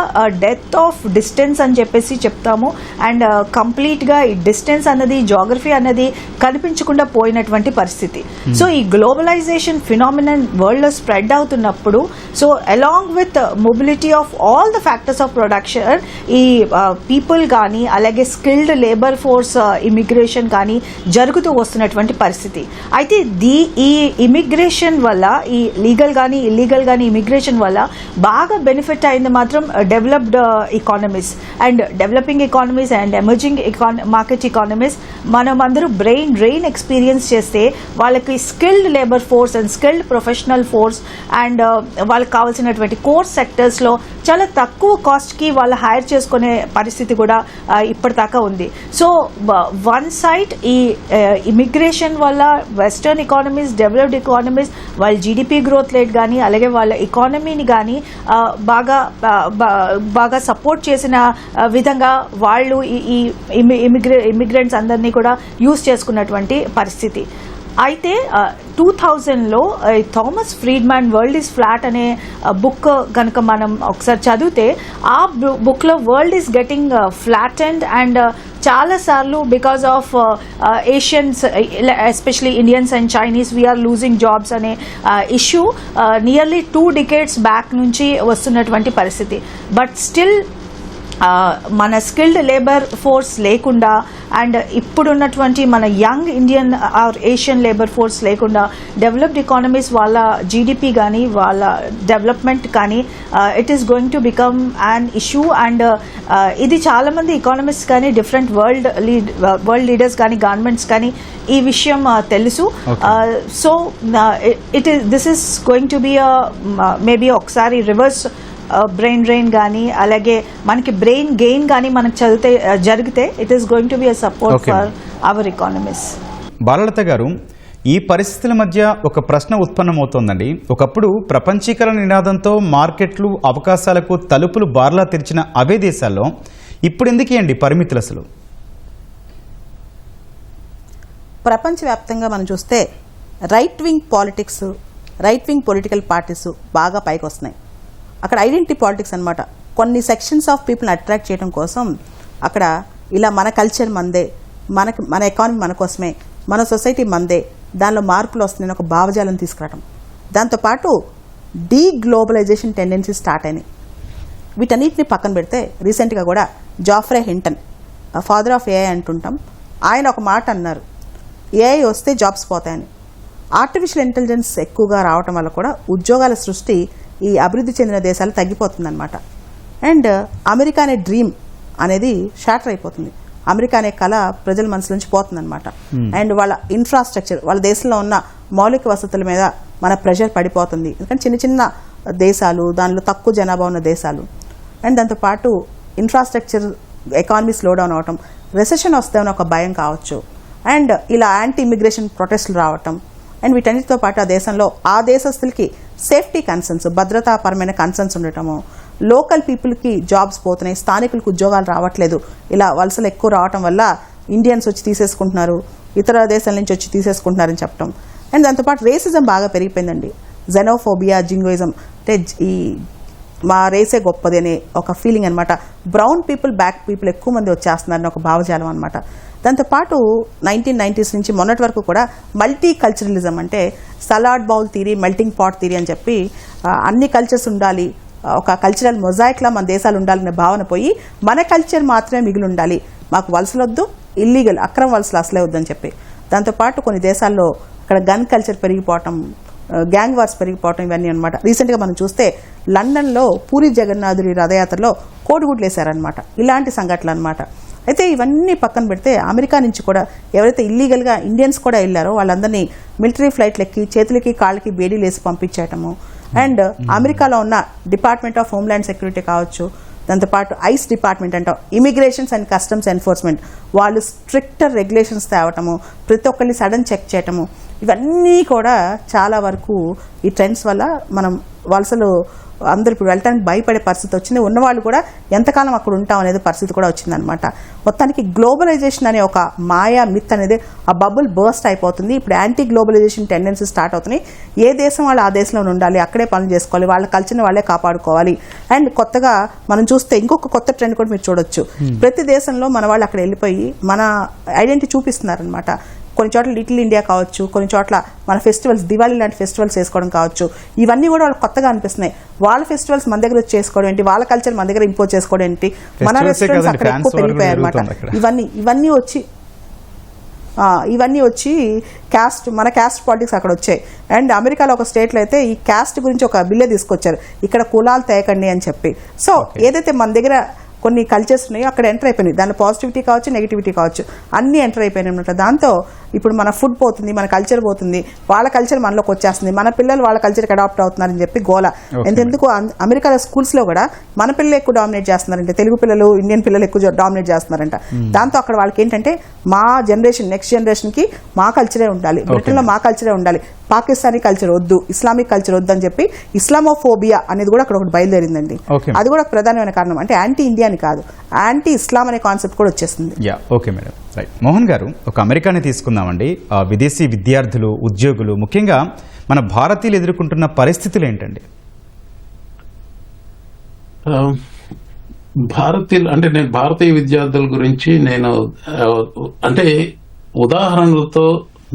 డెత్ ఆఫ్ డిస్టెన్స్ అని చెప్పేసి చెప్తాము. అండ్ కంప్లీట్గా ఈ డిస్టెన్స్ అన్నది, జాగ్రఫీ అన్నది కనిపించకుండా పోయినటువంటి పరిస్థితి. సో ఈ గ్లోబలైజేషన్ ఫినామినన్ వరల్డ్లో స్ప్రెడ్ అవుతున్నప్పుడు, so along with mobility of all the factors of production, ఈ పీపుల్ కానీ అలాగే స్కిల్డ్ లేబర్ ఫోర్స్ ఇమిగ్రేషన్ కానీ జరుగుతూ వస్తున్నటువంటి పరిస్థితి. అయితే ఈ ఇమిగ్రేషన్ వల్ల, ఈ లీగల్ కానీ ఇల్లీగల్ కానీ ఇమిగ్రేషన్ వల్ల బాగా బెనిఫిట్ అయింది మాత్రం developed economies and developing economies and emerging market economies. మనం అందరూ బ్రెయిన్ డ్రెయిన్ ఎక్స్పీరియన్స్ చేస్తే వాళ్ళకి skilled labour force and skilled professional force and వాళ్ళకి కావాల్సినటువంటి కోర్స్ సెక్టర్స్లో చాలా తక్కువ కాస్ట్కి వాళ్ళు హైర్ చేసుకునే పరిస్థితి కూడా ఇప్పటిదాకా ఉంది. సో వన్ సైడ్ ఈ ఇమిగ్రేషన్ వల్ల వెస్టర్న్ ఎకానమీస్, డెవలప్డ్ ఎకానమీస్ వాళ్ళ జీడిపి గ్రోత్ రేట్ కానీ అలాగే వాళ్ళ ఎకానమీని కానీ బాగా సపోర్ట్ చేసిన విధంగా వాళ్ళు ఈ ఇమిగ్రెంట్స్ అందరినీ కూడా యూజ్ చేసుకున్నటువంటి పరిస్థితి. అయితే 2000లో Thomas Friedman world is flat అనే బుక్ కనుక మనం ఒకసారి చదివితే, ఆ బుక్లో world is getting flattened and చాలాసార్లు because of Asians, especially Indians and Chinese, we're losing jobs అనే ఇష్యూ నియర్లీ 2 decades బ్యాక్ నుంచి వస్తున్నటువంటి పరిస్థితి. బట్ స్టిల్ మన స్కిల్డ్ లేబర్ ఫోర్స్ లేకుండా అండ్ ఇప్పుడున్నటువంటి మన young Indian or Asian labour force లేకుండా డెవలప్డ్ ఎకానమీస్ వాళ్ళ జీడిపి కానీ వాళ్ళ డెవలప్మెంట్ కానీ it is going to become an issue. And ఇది చాలామంది ఎకానమిస్ట్ కానీ డిఫరెంట్ వరల్డ్ లీడర్స్ కానీ గవర్నమెంట్స్ కానీ ఈ విషయం తెలుసు. So this is going to be maybe ఒకసారి రివర్స్ బ్రెయిన్ డ్రెయిన్ కానీ అలాగే మనకి బ్రెయిన్ గెయిన్ కానీ మనకు జరిగితే it is going to be a support for hour economies. Balalatha గారు, ఈ పరిస్థితుల మధ్య ఒక ప్రశ్న ఉత్పన్నమవుతోందండి. ఒకప్పుడు ప్రపంచీకరణ నినాదంతో మార్కెట్లు, అవకాశాలకు తలుపులు బార్లా తెరిచిన అవే దేశాల్లో ఇప్పుడు ఎందుకు పరిమితులు? అసలు ప్రపంచవ్యాప్తంగా మనం చూస్తే right wing politics, right wing political parties బాగా పైకి వస్తున్నాయి. అక్కడ ఐడెంటిటీ పాలిటిక్స్ అనమాట. కొన్ని సెక్షన్స్ ఆఫ్ పీపుల్ని అట్రాక్ట్ చేయడం కోసం అక్కడ ఇలా మన కల్చర్ మందే, మన ఎకానమీ మన కోసమే, మన సొసైటీ మందే, దానిలో మార్పులు వస్తున్నాయని ఒక భావజాలం తీసుకురావడం. దాంతోపాటు డీగ్లోబలైజేషన్ టెండెన్సీ స్టార్ట్ అయినాయి. వీటన్నిటిని పక్కన పెడితే రీసెంట్గా కూడా జాఫ్రే హింటన్, ఫాదర్ ఆఫ్ ఏఐ అంటుంటాం, ఆయన ఒక మాట అన్నారు, ఏఐ వస్తే జాబ్స్ పోతాయని. ఆర్టిఫిషియల్ ఇంటెలిజెన్స్ ఎక్కువగా రావటం వల్ల కూడా ఉద్యోగాల సృష్టి ఈ అభివృద్ధి చెందిన దేశాలు తగ్గిపోతుందన్నమాట. అండ్ అమెరికా అనే డ్రీమ్ అనేది షాటర్ అయిపోతుంది. అమెరికా అనే కళ ప్రజల మనసు నుంచి పోతుందన్నమాట. అండ్ వాళ్ళ ఇన్ఫ్రాస్ట్రక్చర్, వాళ్ళ దేశంలో ఉన్న మౌలిక వసతుల మీద మన ప్రెషర్ పడిపోతుంది. ఎందుకంటే చిన్న చిన్న దేశాలు, దానిలో తక్కువ జనాభా ఉన్న దేశాలు, అండ్ దాంతోపాటు ఇన్ఫ్రాస్ట్రక్చర్ ఎకానమీ స్లో డౌన్ అవటం, రెసెషన్ వస్తేమని ఒక భయం కావచ్చు, అండ్ ఇలా యాంటీ ఇమిగ్రేషన్ ప్రొటెస్టులు రావటం, అండ్ వీటన్నిటితో పాటు ఆ దేశంలో ఆ దేశస్తులకి సేఫ్టీ కన్సర్న్స్, భద్రతాపరమైన కన్సర్న్స్ ఉండటము, లోకల్ పీపుల్కి జాబ్స్ పోతున్నాయి, స్థానికులకు ఉద్యోగాలు రావట్లేదు, ఇలా వలసలు ఎక్కువ రావటం వల్ల ఇండియన్స్ వచ్చి తీసేసుకుంటున్నారు, ఇతర దేశాల నుంచి వచ్చి తీసేసుకుంటున్నారని చెప్పడం, అండ్ దాంతోపాటు రేసిజం బాగా పెరిగిపోయిందండి. జెనోఫోబియా, జింగోయిజం, అంటే ఈ మా రేసే గొప్పది అనే ఒక ఫీలింగ్ అనమాట. బ్రౌన్ పీపుల్, బ్లాక్ పీపుల్ ఎక్కువ మంది వచ్చేస్తున్నారని ఒక భావజాలం అనమాట. దాంతోపాటు 1990s నుంచి మొన్నటి వరకు కూడా మల్టీ కల్చరలిజం, అంటే salad bowl theory, melting pot theory అని చెప్పి అన్ని కల్చర్స్ ఉండాలి, ఒక కల్చరల్ మొజాయిక్లా మన దేశాలు ఉండాలనే భావన పోయి మన కల్చర్ మాత్రమే మిగిలి ఉండాలి, మాకు వలసలు వద్దు, ఇల్లీగల్ అక్రమ వలసలు అసలే వద్దని చెప్పి. దాంతోపాటు కొన్ని దేశాల్లో అక్కడ గన్ కల్చర్ పెరిగిపోవటం, గ్యాంగ్ వార్స్ పెరిగిపోవటం, ఇవన్నీ అనమాట. రీసెంట్గా మనం చూస్తే లండన్లో పూరి జగన్నాథుడి రథయాత్రలో కోడిగుడ్లు వేశారనమాట. ఇలాంటి సంఘటనలు అనమాట. అయితే ఇవన్నీ పక్కన పెడితే అమెరికా నుంచి కూడా ఎవరైతే ఇల్లీగల్గా ఇండియన్స్ కూడా వెళ్ళారో వాళ్ళందరినీ మిలిటరీ ఫ్లైట్లు ఎక్కి చేతులకి కాళ్ళకి బేడీలు వేసి పంపించేయటము, అండ్ అమెరికాలో ఉన్న డిపార్ట్మెంట్ ఆఫ్ హోమ్ల్యాండ్ సెక్యూరిటీ కావచ్చు, దాంతోపాటు ఐస్ డిపార్ట్మెంట్ అంటాం, ఇమిగ్రేషన్స్ అండ్ కస్టమ్స్ ఎన్ఫోర్స్మెంట్, వాళ్ళు స్ట్రిక్టర్ రెగ్యులేషన్స్ తేవటము, ప్రతి ఒక్కరిని సడన్ చెక్ చేయటము, ఇవన్నీ కూడా చాలా వరకు ఈ ట్రెండ్స్ వల్ల మనం వలసలు అందరూ ఇప్పుడు వెళ్ళటానికి భయపడే పరిస్థితి వచ్చింది. ఉన్నవాళ్ళు కూడా ఎంతకాలం అక్కడ ఉంటాం అనేది పరిస్థితి కూడా వచ్చిందనమాట. మొత్తానికి గ్లోబలైజేషన్ అనే ఒక మాయా మిత్ అనేది ఆ బబుల్ బర్స్ట్ అయిపోతుంది. ఇప్పుడు యాంటీ గ్లోబలైజేషన్ టెండెన్సీ స్టార్ట్ అవుతున్నాయి. ఏ దేశం వాళ్ళు ఆ దేశంలో ఉండాలి, అక్కడే పనులు చేసుకోవాలి, వాళ్ళ కల్చర్ని వాళ్ళే కాపాడుకోవాలి. అండ్ కొత్తగా మనం చూస్తే ఇంకొక కొత్త ట్రెండ్ కూడా మీరు చూడొచ్చు. ప్రతి దేశంలో మన వాళ్ళు అక్కడ వెళ్ళిపోయి మన ఐడెంటిటీ చూపిస్తున్నారనమాట. కొన్ని చోట్ల లిటిల్ ఇండియా కావచ్చు, కొన్ని చోట్ల మన ఫెస్టివల్స్, దివాళీ లాంటి ఫెస్టివల్స్ చేసుకోవడం కావచ్చు, ఇవన్నీ కూడా వాళ్ళకి కొత్తగా అనిపిస్తున్నాయి. వాళ్ళ ఫెస్టివల్స్ మన దగ్గర వచ్చి చేసుకోవడం ఏంటి, వాళ్ళ కల్చర్ మన దగ్గర ఇంపోజ్ చేసుకోవడం ఏంటి, మన రెస్టారెంట్స్ అక్కడ ఎక్కువ పెరిగిపోయాయి అనమాట. ఇవన్నీ వచ్చి క్యాస్ట్, మన క్యాస్ట్ పాలిటిక్స్ అక్కడ వచ్చాయి. అండ్ అమెరికాలో ఒక స్టేట్లో అయితే ఈ క్యాస్ట్ గురించి ఒక బిల్లే తీసుకొచ్చారు, ఇక్కడ కులాలు తేకండి అని చెప్పి. సో ఏదైతే మన దగ్గర కొన్ని కల్చర్స్ ఉన్నాయో అక్కడ ఎంటర్ అయిపోయినాయి, దాని పాజిటివిటీ కావచ్చు, నెగిటివిటీ కావచ్చు, అన్నీ ఎంటర్ అయిపోయినాయి అనమాట. దాంతో ఇప్పుడు మన ఫుడ్ పోతుంది, మన కల్చర్ పోతుంది, వాళ్ళ కల్చర్ మనలోకి వచ్చేస్తుంది, మన పిల్లలు వాళ్ళ కల్చర్కి అడాప్ట్ అవుతున్నారని చెప్పి గోల. ఎంతెందుకు అమెరికాలో స్కూల్స్లో కూడా మన పిల్లలు ఎక్కువ డామినేట్ చేస్తున్నారంటే, తెలుగు పిల్లలు, ఇండియన్ పిల్లలు ఎక్కువ డామినేట్ చేస్తున్నారంట. దాంతో అక్కడ వాళ్ళకి ఏంటంటే మా జనరేషన్, నెక్స్ట్ జనరేషన్కి మా కల్చరే ఉండాలి, బ్రిటన్లో మా కల్చరే ఉండాలి, పాకిస్తానీ కల్చర్ వద్దు, ఇస్లామిక్ కల్చర్ వద్దు అని చెప్పి ఇస్లామోఫోబియా అనేది కూడా అక్కడ ఒకటి బయలుదేరిందండి. అది కూడా ఒక ప్రధానమైన కారణం. అంటే యాంటీ ఇండియా అని కాదు, యాంటీ ఇస్లాం అనే కాన్సెప్ట్ కూడా వచ్చేస్తుంది. Okay madam, right. మోహన్ గారు, ఒక అమెరికాని తీసుకుందామండి. విదేశీ విద్యార్థులు, ఉద్యోగులు, ముఖ్యంగా మన భారతీయులు ఎదుర్కొంటున్న పరిస్థితులు ఏంటండి? భారతీయులు అంటే నేను భారతీయ విద్యార్థుల గురించి నేను అంటే ఉదాహరణలతో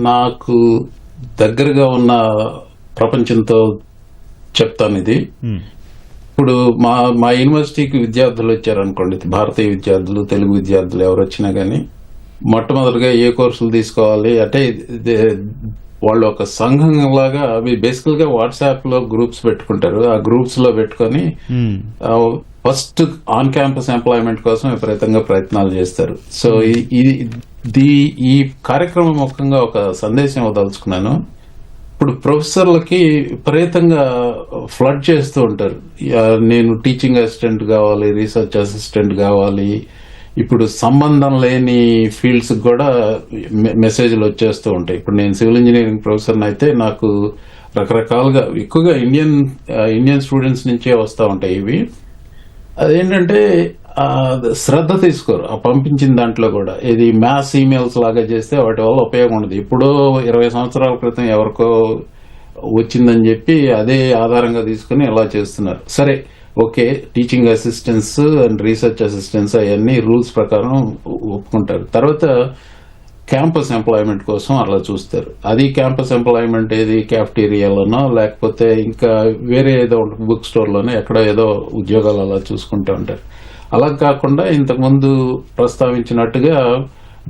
నాకు దగ్గరగా ఉన్న ప్రపంచంతో చెప్తాను. ఇది ఇప్పుడు మా యూనివర్సిటీకి విద్యార్థులు వచ్చారనుకోండి, భారతీయ విద్యార్థులు, తెలుగు విద్యార్థులు ఎవరు వచ్చినా కానీ మొట్టమొదటిగా ఏ కోర్సులు తీసుకోవాలి అంటే వాళ్ళు ఒక సంఘం లాగా అవి బేసికల్ గా వాట్సాప్ లో గ్రూప్స్ పెట్టుకుంటారు. ఆ గ్రూప్స్ లో పెట్టుకొని ఫస్ట్ ఆన్ క్యాంపస్ ఎంప్లాయ్మెంట్ కోసం విపరీతంగా ప్రయత్నాలు చేస్తారు. సో ఈ కార్యక్రమం ముఖ్యంగా ఒక సందేశం ఇవ్వదలుచుకున్నాను. ఇప్పుడు ప్రొఫెసర్లకి విపరీతంగా ఫ్లడ్ చేస్తూ ఉంటారు, నేను టీచింగ్ అసిస్టెంట్ కావాలి, రీసెర్చ్ అసిస్టెంట్ కావాలి. ఇప్పుడు సంబంధం లేని ఫీల్డ్స్ కూడా మెసేజ్లు వచ్చేస్తూ ఉంటాయి. ఇప్పుడు నేను సివిల్ ఇంజనీరింగ్ ప్రొఫెసర్ని అయితే నాకు రకరకాలుగా ఎక్కువగా ఇండియన్ స్టూడెంట్స్ నుంచే వస్తూ ఉంటాయి ఇవి. అదేంటంటే శ్రద్ధ తీసుకోరు ఆ పంపించిన దాంట్లో కూడా. ఇది మ్యాస్ ఈమెయిల్స్ లాగా చేస్తే వాటి వల్ల ఉపయోగం ఉండదు. ఇప్పుడు 20 సంవత్సరాల క్రితం ఎవరికో వచ్చిందని చెప్పి అదే ఆధారంగా తీసుకుని ఇలా చేస్తున్నారు. సరే, okay, teaching assistants and research assistants అవన్నీ రూల్స్ ప్రకారం ఒప్పుకుంటారు. తర్వాత క్యాంపస్ ఎంప్లాయ్మెంట్ కోసం అలా చూస్తారు. అది క్యాంపస్ ఎంప్లాయ్మెంట్ ఏది క్యాఫ్టీరియాలోనో లేకపోతే ఇంకా వేరే ఏదో బుక్ స్టోర్లోనో ఎక్కడో ఏదో ఉద్యోగాలు అలా చూసుకుంటూ ఉంటారు. అలా కాకుండా ఇంతకుముందు ప్రస్తావించినట్టుగా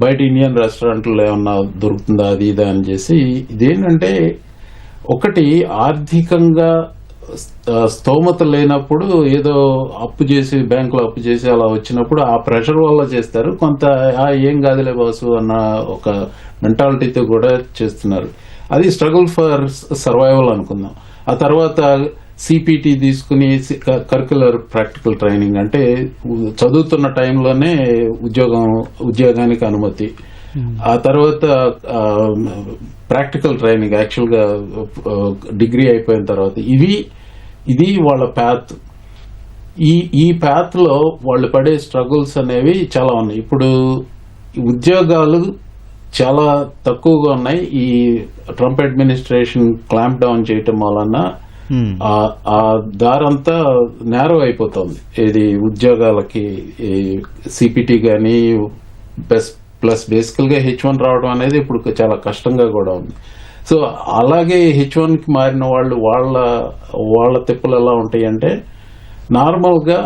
బయట ఇండియన్ రెస్టారెంట్లో ఏమన్నా దొరుకుతుందా అది ఇదా అని చేసి, ఇదేంటంటే ఒకటి ఆర్థికంగా స్తోమత లేనప్పుడు ఏదో అప్పు చేసి బ్యాంకులో అప్పు చేసి అలా వచ్చినప్పుడు ఆ ప్రెషర్ వల్ల చేస్తారు. కొంత ఏం కాదులే బాసు అన్న ఒక మెంటాలిటీతో కూడా చేస్తున్నారు. అది స్ట్రగుల్ ఫర్ సర్వైవల్ అనుకుందాం. ఆ తర్వాత సిపిటి తీసుకుని కరిక్యులర్ ప్రాక్టికల్ ట్రైనింగ్ అంటే చదువుతున్న టైంలోనే ఉద్యోగానికి అనుమతి, ఆ తర్వాత ప్రాక్టికల్ ట్రైనింగ్ యాక్చువల్ గా డిగ్రీ అయిపోయిన తర్వాత ఇది వాళ్ళ ప్యాత్. ఈ ప్యాత్ లో వాళ్ళు పడే స్ట్రగుల్స్ అనేవి చాలా ఉన్నాయి. ఇప్పుడు ఉద్యోగాలు చాలా తక్కువగా ఉన్నాయి. ఈ ట్రంప్ అడ్మినిస్ట్రేషన్ క్లాంప్ డౌన్ చేయటం వలన ఆ దారంతా నేరో అయిపోతుంది. ఇది ఉద్యోగాలకి సిపిటి గానీ ప్లస్ బేసికల్ గా H1 రావడం అనేది ఇప్పుడు చాలా కష్టంగా కూడా ఉంది. సో అలాగే H1 కి మారిన వాళ్ళు వాళ్ళ తిప్పలు ఎలా ఉంటాయి అంటే, నార్మల్ గా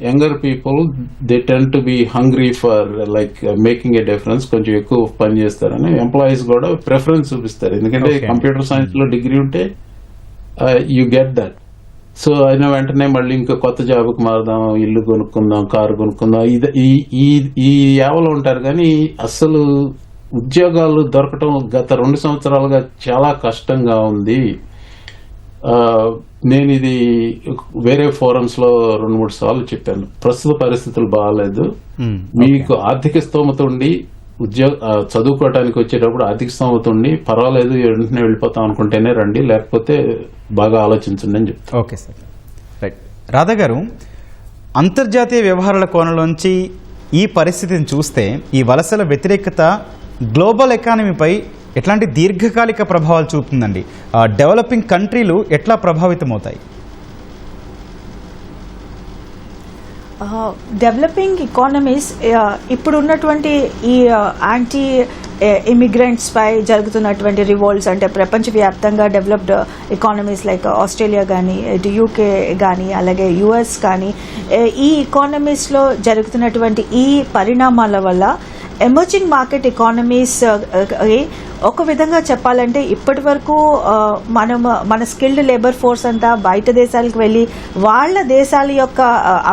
younger people they ten to be hungry for like making a difference, కొంచెం ఎక్కువ పని చేస్తారని ఎంప్లాయీస్ కూడా ప్రిఫరెన్స్ చూపిస్తారు. ఎందుకంటే కంప్యూటర్ సైన్స్ లో డిగ్రీ ఉంటే యూ గెట్ దట్. సో అయిన వెంటనే మళ్ళీ ఇంకా కొత్త జాబ్కి మారుదాం, ఇల్లు కొనుక్కుందాం, కారు కొనుక్కుందాం, ఈ యావలో ఉంటారు. కానీ అసలు ఉద్యోగాలు దొరకటం గత 2 సంవత్సరాలుగా చాలా కష్టంగా ఉంది. నేను ఇది వేరే ఫోరమ్స్ లో 2-3 సార్లు చెప్పాను. ప్రస్తుత పరిస్థితులు బాగాలేదు. మీకు ఆర్థిక స్తోమత ఉండి చదువుకోవటానికి వచ్చేటప్పుడు ఆర్థిక స్తోమత ఉండి పర్వాలేదు వెంటనే వెళ్ళిపోతాం అనుకుంటేనే రండి, లేకపోతే బాగా ఆలోచించండి అని చెప్తాను. Okay sir, right. రాధా గారు, అంతర్జాతీయ వ్యవహారాల కోణంలోంచి ఈ పరిస్థితిని చూస్తే ఈ వలసల వ్యతిరేకత గ్లోబల్ ఎకానమీపై ఎట్లాంటి దీర్ఘకాలిక ప్రభావాలు చూపుతుందండి? డెవలపింగ్ కంట్రీలు ఎట్లా ప్రభావితమవుతాయి? డెవలపింగ్ ఎకానమీస్ ఇప్పుడు ఉన్నటువంటి ఈ యాంటీ ఇమిగ్రెంట్స్ పై జరుగుతున్నటువంటి రివోల్ట్స్, అంటే ప్రపంచవ్యాప్తంగా డెవలప్డ్ ఎకానమీస్ లైక్ ఆస్ట్రేలియా కానీ, ఇటు యూకే కానీ, అలాగే యుఎస్ కానీ, ఈ ఎకానమీస్లో జరుగుతున్నటువంటి ఈ పరిణామాల వల్ల ఎమర్జింగ్ మార్కెట్ ఎకానమీస్ ఒక విధంగా చెప్పాలంటే ఇప్పటి వరకు మన స్కిల్డ్ లేబర్ ఫోర్స్ అంతా బయట దేశాలకు వెళ్ళి వాళ్ళ దేశాల యొక్క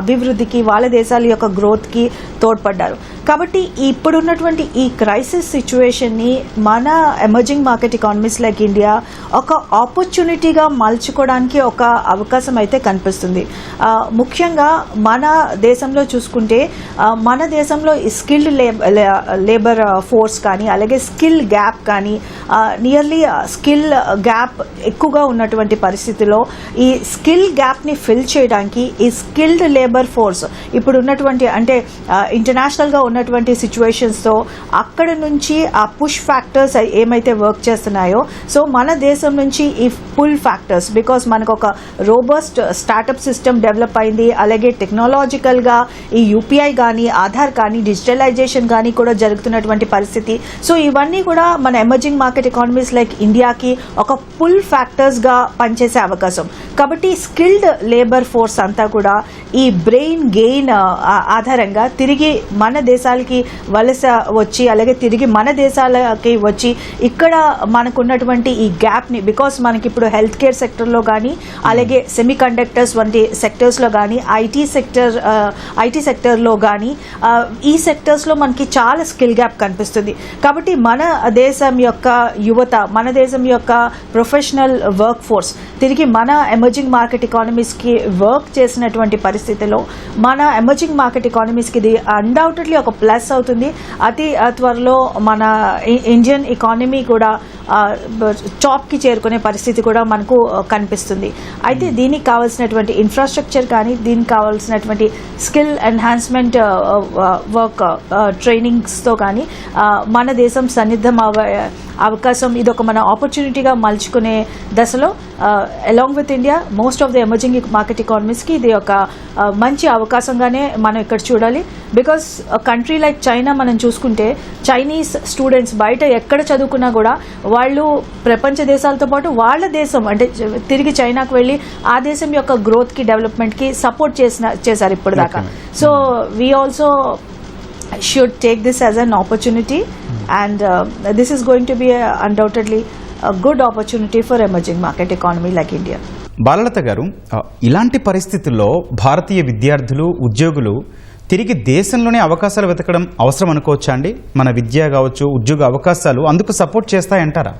అభివృద్ధికి, వాళ్ళ దేశాల యొక్క గ్రోత్కి తోడ్పడ్డారు. కాబట్టి ఇప్పుడున్నటువంటి ఈ క్రైసిస్ సిచ్యువేషన్ని మన emerging market economies like India ఒక ఆపర్చునిటీగా మలుచుకోవడానికి ఒక అవకాశం అయితే కనిపిస్తుంది. ముఖ్యంగా మన దేశంలో చూసుకుంటే మన దేశంలో స్కిల్డ్ లేబర్ ఫోర్స్ కానీ, అలాగే స్కిల్ గ్యాప్ కానీ, నియర్లీ స్కిల్ గ్యాప్ ఎక్కువగా ఉన్నటువంటి పరిస్థితిలో ఈ స్కిల్ గ్యాప్ని ఫిల్ చేయడానికి ఈ స్కిల్డ్ లేబర్ ఫోర్స్ ఇప్పుడు ఉన్నటువంటి, అంటే ఇంటర్నేషనల్గా ఉన్నటువంటి సిచ్యువేషన్స్తో అక్కడ నుంచి ఆ పుష్ ఫ్యాక్టర్స్ ఏమైతే వర్క్ చేస్తున్నాయో, సో మన దేశం నుంచి ఈ పుల్ ఫ్యాక్టర్స్, బికాస్ మనకు ఒక రోబస్ట్ స్టార్టప్ సిస్టమ్ డెవలప్ అయింది, అలాగే టెక్నాలజికల్గా ఈ యూపీఐ కానీ, ఆధార్ కానీ, డిజిటలైజేషన్ కానీ కూడా జరుగుతున్నటువంటి పరిస్థితి. సో ఇవన్నీ కూడా మన ఎమర్జింగ్ మార్కెట్ ఎకానమీస్ లైక్ ఇండియాకి ఒక పుల్ ఫ్యాక్టర్స్గా పనిచేసే అవకాశం. కాబట్టి స్కిల్డ్ లేబర్ ఫోర్స్ అంతా కూడా ఈ బ్రెయిన్ గెయిన్ ఆధారంగా తిరిగి మన దేశాలకి వలస వచ్చి, అలాగే తిరిగి మన దేశాలకి వచ్చి ఇక్కడ మనకున్నటువంటి ఈ గ్యాప్ని, బికాస్ మనకి ఇప్పుడు హెల్త్ కేర్ సెక్టర్లో కానీ, అలాగే సెమీ కండక్టర్స్ వంటి సెక్టర్స్లో కానీ, ఐటీ సెక్టర్లో కానీ, ఈ సెక్టర్స్లో మనకి చాలా స్కిల్ గ్యాప్ కనిపిస్తుంది. కాబట్టి మన దేశం యొక్క యువత, మన దేశం యొక్క ప్రొఫెషనల్ వర్క్ ఫోర్స్ తిరిగి మన ఎమర్జింగ్ మార్కెట్ ఎకానమీస్కి వర్క్ చేసినటువంటి పరిస్థితిలో మన ఎమర్జింగ్ మార్కెట్ ఎకానమీస్కి ఇది అన్డౌటెడ్లీ ఒక ప్లస్ అవుతుంది. అతి త్వరలో మన ఇండియన్ ఎకానమీ కూడా టాప్కి చేరుకునే పరిస్థితి కూడా మనకు కనిపిస్తుంది. అయితే దీనికి కావాల్సినటువంటి ఇన్ఫ్రాస్ట్రక్చర్ కానీ, దీనికి కావాల్సినటువంటి స్కిల్ ఎన్హాన్స్మెంట్ వర్క్ ట్రైనింగ్స్తో కానీ మన దేశం సన్నిద్ధం అవకాశం, ఇది ఒక మన ఆపర్చునిటీగా మలుచుకునే దశలో along with India most of the emerging market ఎకానమీస్కి ఇది ఒక మంచి అవకాశంగానే మనం ఇక్కడ చూడాలి. బికాస్ కంట్రీ లైక్ చైనా మనం చూసుకుంటే చైనీస్ స్టూడెంట్స్ బయట ఎక్కడ చదువుకున్నా కూడా వాళ్ళు ప్రపంచ దేశాలతో పాటు వాళ్ళ దేశం, అంటే తిరిగి చైనాకు వెళ్ళి ఆ దేశం యొక్క గ్రోత్కి, డెవలప్మెంట్కి సపోర్ట్ చేశారు ఇప్పుడు దాకా. So we also should take this as an opportunity, and this is going to be undoubtedly a good opportunity for emerging market economy like India. Balalatha గారు, ఇలాంటి పరిస్థితుల్లో భారతీయ విద్యార్థులు, ఉద్యోగులు తిరిగి దేశంలోనే అవకాశాలు వెతకడం అవసరం అనుకోవచ్చా అండి? మన విద్య కావచ్చు, ఉద్యోగ అవకాశాలు అందుకు సపోర్ట్ చేస్తాయంటారా?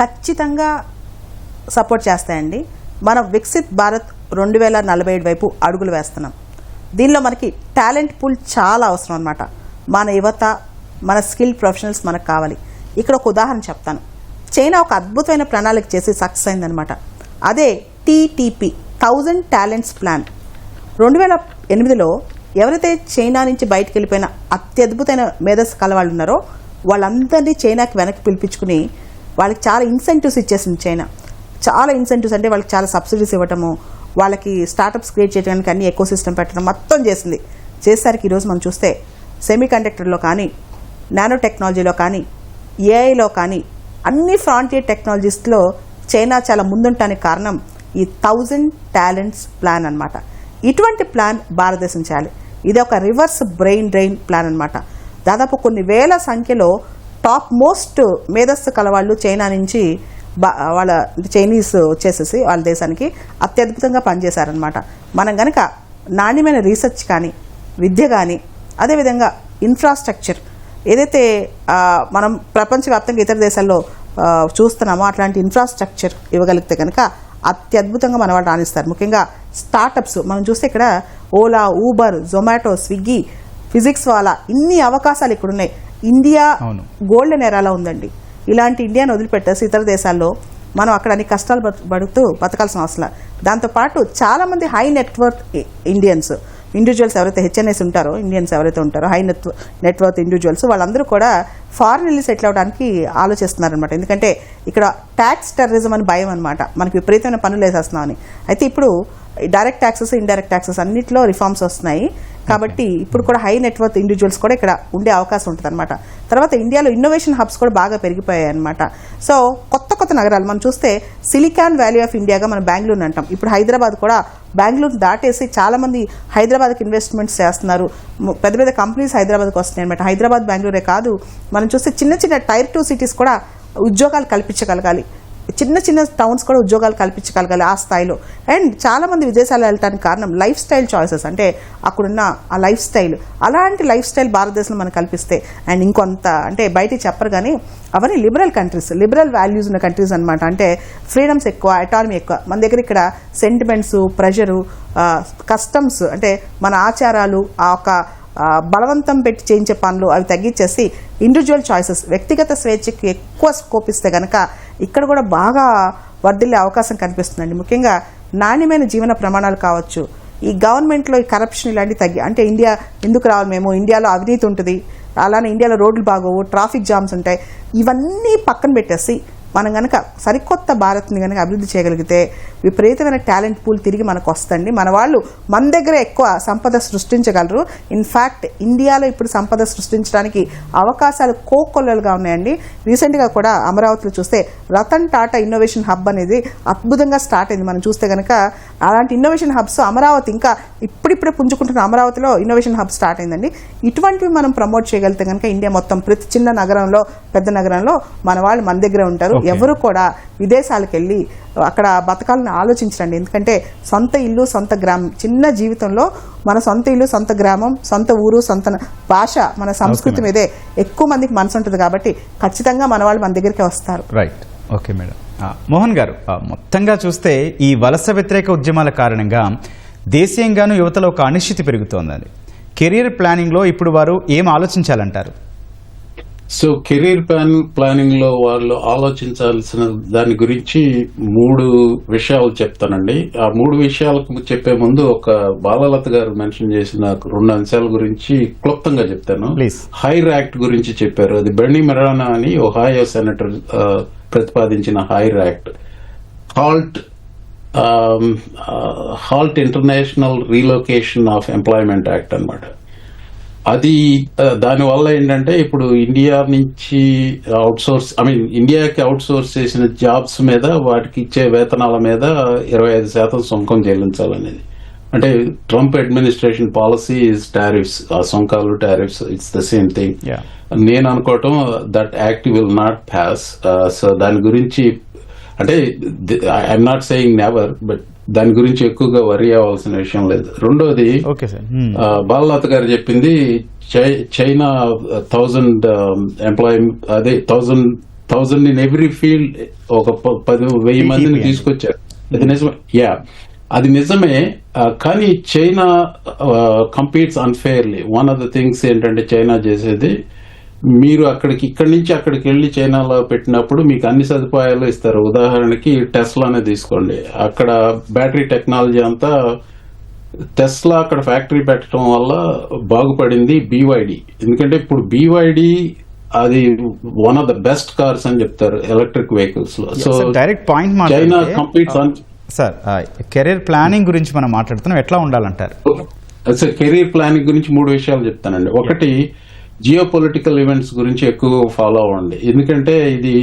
ఖచ్చితంగా సపోర్ట్ చేస్తాయండి. మనం వికసిత్ భారత్ 2047 వైపు అడుగులు వేస్తున్నాం. దీనిలో మనకి టాలెంట్ పూల్ చాలా అవసరం అనమాట. మన యువత, మన స్కిల్ ప్రొఫెషనల్స్ మనకు కావాలి. ఇక్కడ ఒక ఉదాహరణ చెప్తాను. చైనా ఒక అద్భుతమైన ప్రణాళిక చేసి సక్సెస్ అయిందనమాట. అదే TTP 1000 టాలెంట్స్ ప్లాన్. 2008లో ఎవరైతే చైనా నుంచి బయటకు వెళ్ళిపోయిన అత్యద్భుతమైన మేధస్సు కలవాళ్ళు ఉన్నారో వాళ్ళందరినీ చైనాకి వెనక్కి పిలిపించుకుని వాళ్ళకి చాలా ఇన్సెంటివ్స్ ఇచ్చేసింది చైనా. చాలా ఇన్సెంటివ్స్ అంటే వాళ్ళకి చాలా సబ్సిడీస్ ఇవ్వటము, వాళ్ళకి స్టార్టప్స్ క్రియేట్ చేయడానికి అన్ని ఎకో సిస్టమ్ పెట్టడం మొత్తం చేసింది. చేసేసరికి ఈరోజు మనం చూస్తే సెమీ కండక్టర్లో కానీ, నానో టెక్నాలజీలో కానీ, ఏఐలో కానీ అన్ని ఫ్రాంటియర్ టెక్నాలజీస్లో చైనా చాలా ముందుంటానికి కారణం ఈ 1000 టాలెంట్స్ ప్లాన్ అన్నమాట. ఇటువంటి ప్లాన్ భారతదేశం చేయాలి. ఇది ఒక రివర్స్ బ్రెయిన్ డ్రైన్ ప్లాన్ అన్నమాట. దాదాపు కొన్ని వేల సంఖ్యలో టాప్ మోస్ట్ మేధస్సు కలవాళ్ళు చైనా నుంచి వాళ్ళ చైనీస్ వచ్చేసేసి వాళ్ళ దేశానికి అత్యద్భుతంగా పనిచేశారనమాట. మనం కనుక నాణ్యమైన రీసెర్చ్ కానీ, విద్య కానీ, అదేవిధంగా ఇన్ఫ్రాస్ట్రక్చర్ ఏదైతే మనం ప్రపంచవ్యాప్తంగా ఇతర దేశాల్లో చూస్తున్నామో అట్లాంటి ఇన్ఫ్రాస్ట్రక్చర్ ఇవ్వగలిగితే కనుక అత్యద్భుతంగా మన వాళ్ళు రాణిస్తారు. ముఖ్యంగా స్టార్టప్స్ మనం చూస్తే ఇక్కడ ఓలా, ఊబర్, జొమాటో, స్విగ్గీ, ఫిజిక్స్ వాలా ఇన్ని అవకాశాలు ఇక్కడ ఉన్నాయి. ఇండియా గోల్డెన్ ఎరాలో ఉందండి. ఇలాంటి ఇండియాను వదిలిపెట్టేసి ఇతర దేశాల్లో మనం అక్కడ అన్ని కష్టాలు పడుతూ బతకాల్సిన అవసరం. దాంతోపాటు చాలామంది హై నెట్వర్త్ ఇండివిజువల్స్ ఎవరైతే HNIs ఉంటారో, ఇండియన్స్ ఎవరైతే ఉంటారో హై నెట్వర్త్ ఇండివిజువల్స్ వాళ్ళందరూ కూడా ఫారిన్ వెళ్ళి సెటిల్ అవ్వడానికి ఆలోచిస్తున్నారనమాట. ఎందుకంటే ఇక్కడ ట్యాక్స్ టెర్రరిజం అని భయం అనమాట, మనకి విపరీతమైన పనులు వేసేస్తున్నామని. అయితే ఇప్పుడు డైరెక్ట్ ట్యాక్సెస్, ఇండైరెక్ట్ ట్యాక్సెస్ అన్నింటిలో రిఫార్మ్స్ వస్తున్నాయి. కాబట్టి ఇప్పుడు కూడా హై నెట్వర్త్ ఇండివిజువల్స్ కూడా ఇక్కడ ఉండే అవకాశం ఉంటుంది అనమాట. తర్వాత ఇండియాలో ఇన్నోవేషన్ హబ్స్ కూడా బాగా పెరిగిపోయాయి అనమాట. సో కొత్త కొత్త నగరాలు మనం చూస్తే సిలికాన్ వ్యాలీ ఆఫ్ ఇండియాగా మనం బెంగళూరు అంటాం. ఇప్పుడు హైదరాబాద్ కూడా బెంగళూరు దాటేసి చాలామంది హైదరాబాద్కి ఇన్వెస్ట్మెంట్స్ చేస్తున్నారు. పెద్ద పెద్ద కంపెనీస్ హైదరాబాద్కి వస్తున్నాయి అనమాట. హైదరాబాద్, బెంగళూరే కాదు, మనం చూస్తే చిన్న చిన్న టైర్ 2 సిటీస్ కూడా ఉద్యోగాలు కల్పించగలగాలి. చిన్న చిన్న టౌన్స్ కూడా ఉద్యోగాలు కల్పించగలగాలి ఆ స్థాయిలో. అండ్ చాలామంది విదేశాలు వెళ్ళడానికి కారణం లైఫ్ స్టైల్ చాయిసెస్, అంటే అక్కడున్న ఆ లైఫ్ స్టైల్, అలాంటి లైఫ్ స్టైల్ భారతదేశంలో మనం కల్పిస్తే అండ్ ఇంకొంత అంటే బయటికి చెప్పరు కానీ అవన్నీ లిబరల్ కంట్రీస్, లిబరల్ వాల్యూస్ ఉన్న కంట్రీస్ అనమాట. అంటే ఫ్రీడమ్స్ ఎక్కువ, అటానమీ ఎక్కువ. మన దగ్గర ఇక్కడ సెంటిమెంట్స్, ప్రెషరు, కస్టమ్స్ అంటే మన ఆచారాలు, ఆ ఒక బలవంతం పెట్టి చేయించే పనులు అవి తగ్గించేసి ఇండివిజువల్ చాయిసెస్, వ్యక్తిగత స్వేచ్ఛకి ఎక్కువ స్కోప్ ఇస్తే కనుక ఇక్కడ కూడా బాగా వర్ధిల్లే అవకాశం కనిపిస్తుందండి. ముఖ్యంగా నాణ్యమైన జీవన ప్రమాణాలు కావచ్చు, ఈ గవర్నమెంట్లో ఈ కరప్షన్ ఇలాంటివి తగ్గి, అంటే ఇండియా ఎందుకు రావాలి, మేము ఇండియాలో అవినీతి ఉంటుంది, అలానే ఇండియాలో రోడ్లు బాగోవు, ట్రాఫిక్ జామ్స్ ఉంటాయి, ఇవన్నీ పక్కన పెట్టేసి మనం కనుక సరికొత్త భారత్ని కనుక అభివృద్ధి చేయగలిగితే విపరీతమైన టాలెంట్ పూల్ తిరిగి మనకు వస్తుంది. మన వాళ్ళు మన దగ్గర ఎక్కువ సంపద సృష్టించగలరు. ఇన్ఫ్యాక్ట్ ఇండియాలో ఇప్పుడు సంపద సృష్టించడానికి అవకాశాలు కోకొల్లలుగా ఉన్నాయండి. రీసెంట్గా కూడా అమరావతిలో చూస్తే రతన్ టాటా ఇన్నోవేషన్ హబ్ అనేది అద్భుతంగా స్టార్ట్ అయింది. మనం చూస్తే కనుక అలాంటి ఇన్నోవేషన్ హబ్స్ అమరావతి ఇంకా ఇప్పుడిప్పుడే పుంజుకుంటున్న అమరావతిలో ఇన్నోవేషన్ హబ్ స్టార్ట్ అయిందండి. ఇటువంటివి మనం ప్రమోట్ చేయగలిగితే కనుక ఇండియా మొత్తం ప్రతి చిన్న నగరంలో, పెద్ద నగరంలో మన వాళ్ళు మన దగ్గర ఉంటారు. ఎవరు కూడా విదేశాలకు వెళ్ళి అక్కడ బతకాలని ఆలోచించండి. ఎందుకంటే సొంత ఇల్లు, సొంత గ్రామం, చిన్న జీవితంలో మన సొంత ఇల్లు, సొంత గ్రామం, సొంత ఊరు, సొంత భాష, మన సంస్కృతి మీదే ఎక్కువ మందికి మనసు ఉంటుంది. కాబట్టి ఖచ్చితంగా మన వాళ్ళు మన దగ్గరికి వస్తారు. Right, okay madam. మోహన్ గారు, మొత్తంగా చూస్తే ఈ వలస వ్యతిరేక ఉద్యమాల కారణంగా దేశీయంగానూ యువతలో ఒక అనిశ్చితి పెరుగుతోందండి. కెరీర్ ప్లానింగ్లో ఇప్పుడు వారు ఏం ఆలోచించాలంటారు? సో కెరీర్ ప్లానింగ్ లో వాళ్ళు ఆలోచించాల్సిన దాని గురించి 3 విషయాలు చెప్తానండి. ఆ 3 విషయాలకు చెప్పే ముందు ఒక బాలలత గారు మెన్షన్ చేసిన 2 అంశాల గురించి క్లుప్తంగా చెప్తాను. హైర్ యాక్ట్ గురించి చెప్పారు. అది బెర్నీ మెరానా అని ఒహాయో సెనేటర్ ప్రతిపాదించిన HIRE Act, Halt International Relocation of Employment Act అన్నమాట. అది దానివల్ల ఏంటంటే ఇప్పుడు ఇండియా నుంచి ఇండియాకి అవుట్సోర్స్ చేసిన జాబ్స్ మీద వాటికి ఇచ్చే వేతనాల మీద 25% సుంకం చెల్లించాలనేది. అంటే Trump administration policy is tariffs, ఆ సుంకాలు tariffs, it's the same thing. నేను అనుకోవటం that act will not pass. So దాని గురించి అంటే I'm not saying never, but దాని గురించి ఎక్కువగా వరి అవ్వాల్సిన విషయం లేదు. రెండోది, బాలలత గారు చెప్పింది చైనా 1000 1000 ఇన్ ఎవ్రీ ఫీల్డ్, ఒక 10,000 మందిని తీసుకొచ్చారు. అది నిజమే, అది నిజమే. కానీ China competes unfairly. One of the things ఏంటంటే చైనా చేసేది, మీరు ఇక్కడి నుంచి అక్కడికి వెళ్ళి చైనాలో పెట్టినప్పుడు మీకు అన్ని సదుపాయాలు ఇస్తారు. ఉదాహరణకి టెస్లానే తీసుకోండి, అక్కడ బ్యాటరీ టెక్నాలజీ అంతా టెస్లా అక్కడ ఫ్యాక్టరీ పెట్టడం వల్ల బాగుపడింది BYD. ఎందుకంటే ఇప్పుడు BYD అది one of the best cars అని చెప్తారు ఎలక్ట్రిక్ వెహికల్స్ లో. So direct point China completes on. Sir, career planning గురించి మనం మాట్లాడుతున్నాం, ఎట్లా ఉండాలంటారు? కెరీర్ ప్లానింగ్ గురించి 3 విషయాలు చెప్తానండి. ఒకటి, జియో పొలిటికల్ ఈవెంట్స్ గురించి ఎక్కువ ఫాలో అవ్వండి. ఎందుకంటే ఇది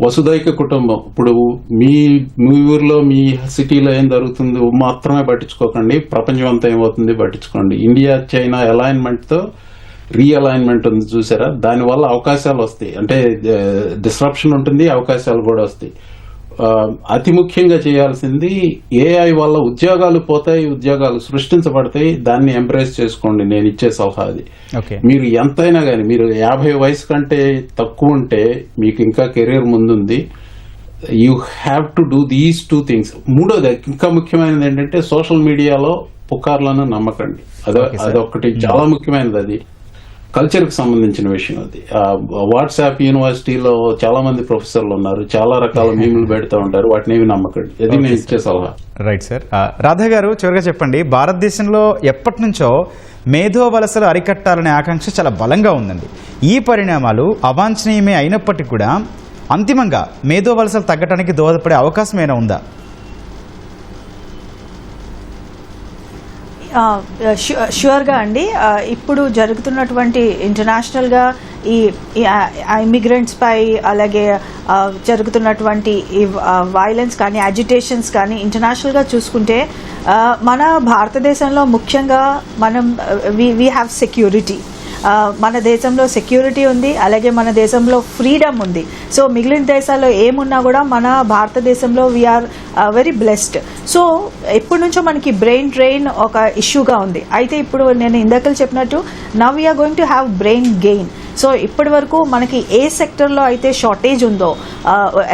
వసుదైక కుటుంబం. ఇప్పుడు మీ ఊర్లో మీ సిటీలో ఏం జరుగుతుంది మాత్రమే పట్టించుకోకండి, ప్రపంచం అంతా ఏమవుతుంది పట్టించుకోండి. ఇండియా చైనా అలైన్మెంట్ తో రీఅలైన్మెంట్ ఉంది చూసారా, దానివల్ల అవకాశాలు వస్తాయి. అంటే డిస్రప్షన్ ఉంటుంది, అవకాశాలు కూడా వస్తాయి. అతి ముఖ్యంగా చేయాల్సింది, AI వల్ల ఉద్యోగాలు పోతాయి, ఉద్యోగాలు సృష్టించబడతాయి, దాన్ని ఎంబ్రేస్ చేసుకోండి. నేను ఇచ్చే సలహా అది. మీరు ఎంతైనా కానీ, మీరు 50 వయసు కంటే తక్కువ ఉంటే మీకు ఇంకా కెరీర్ ముందుంది. You have to do these 2 things. మూడోది ఇంకా ముఖ్యమైనది ఏంటంటే, సోషల్ మీడియాలో పుకార్లను నమ్మకండి. అదొకటి చాలా ముఖ్యమైనది. అది కల్చర్ కి సంబంధించిన విషయం. అది వాట్సాప్ యూనివర్సిటీలో చాలా మంది ప్రొఫెసర్లు ఉన్నారు, చాలా రకాల మీములు పెడతా ఉంటారు, వాటిని ఏమి నమ్మకండి. అది నేను ఇచ్చే సలహా. Right sir. రాధా గారు, చివరిగా చెప్పండి, భారతదేశంలో ఎప్పటి నుంచో మేధో వలసలు అరికట్టాలనే ఆకాంక్ష చాలా బలంగా ఉందండి. ఈ పరిణామాలు అవాంఛనీయమే అయినప్పటికీ కూడా అంతిమంగా మేధో వలసలు తగ్గడానికి దోహదపడే అవకాశం ఏమైనా ఉందా? ష్యూర్గా అండి. ఇప్పుడు జరుగుతున్నటువంటి ఇంటర్నేషనల్గా ఈ ఇమిగ్రెంట్స్ పై అలాగే జరుగుతున్నటువంటి ఈ వైలెన్స్ కానీ అజిటేషన్స్ కానీ ఇంటర్నేషనల్గా చూసుకుంటే మన భారతదేశంలో ముఖ్యంగా మనం వీ హ్యావ్ సెక్యూరిటీ. మన దేశంలో సెక్యూరిటీ ఉంది, అలాగే మన దేశంలో ఫ్రీడమ్ ఉంది. సో మిగిలిన దేశాల్లో ఏమున్నా కూడా మన భారతదేశంలో వీఆర్ వెరీ బ్లెస్డ్. సో ఎప్పటి నుంచో మనకి బ్రెయిన్ డ్రెయిన్ ఒక ఇష్యూగా ఉంది. అయితే ఇప్పుడు నేను ఇందాకలు చెప్పినట్టు now we're going to have brain gain. So ఇప్పటి వరకు మనకి ఏ సెక్టర్లో అయితే షార్టేజ్ ఉందో,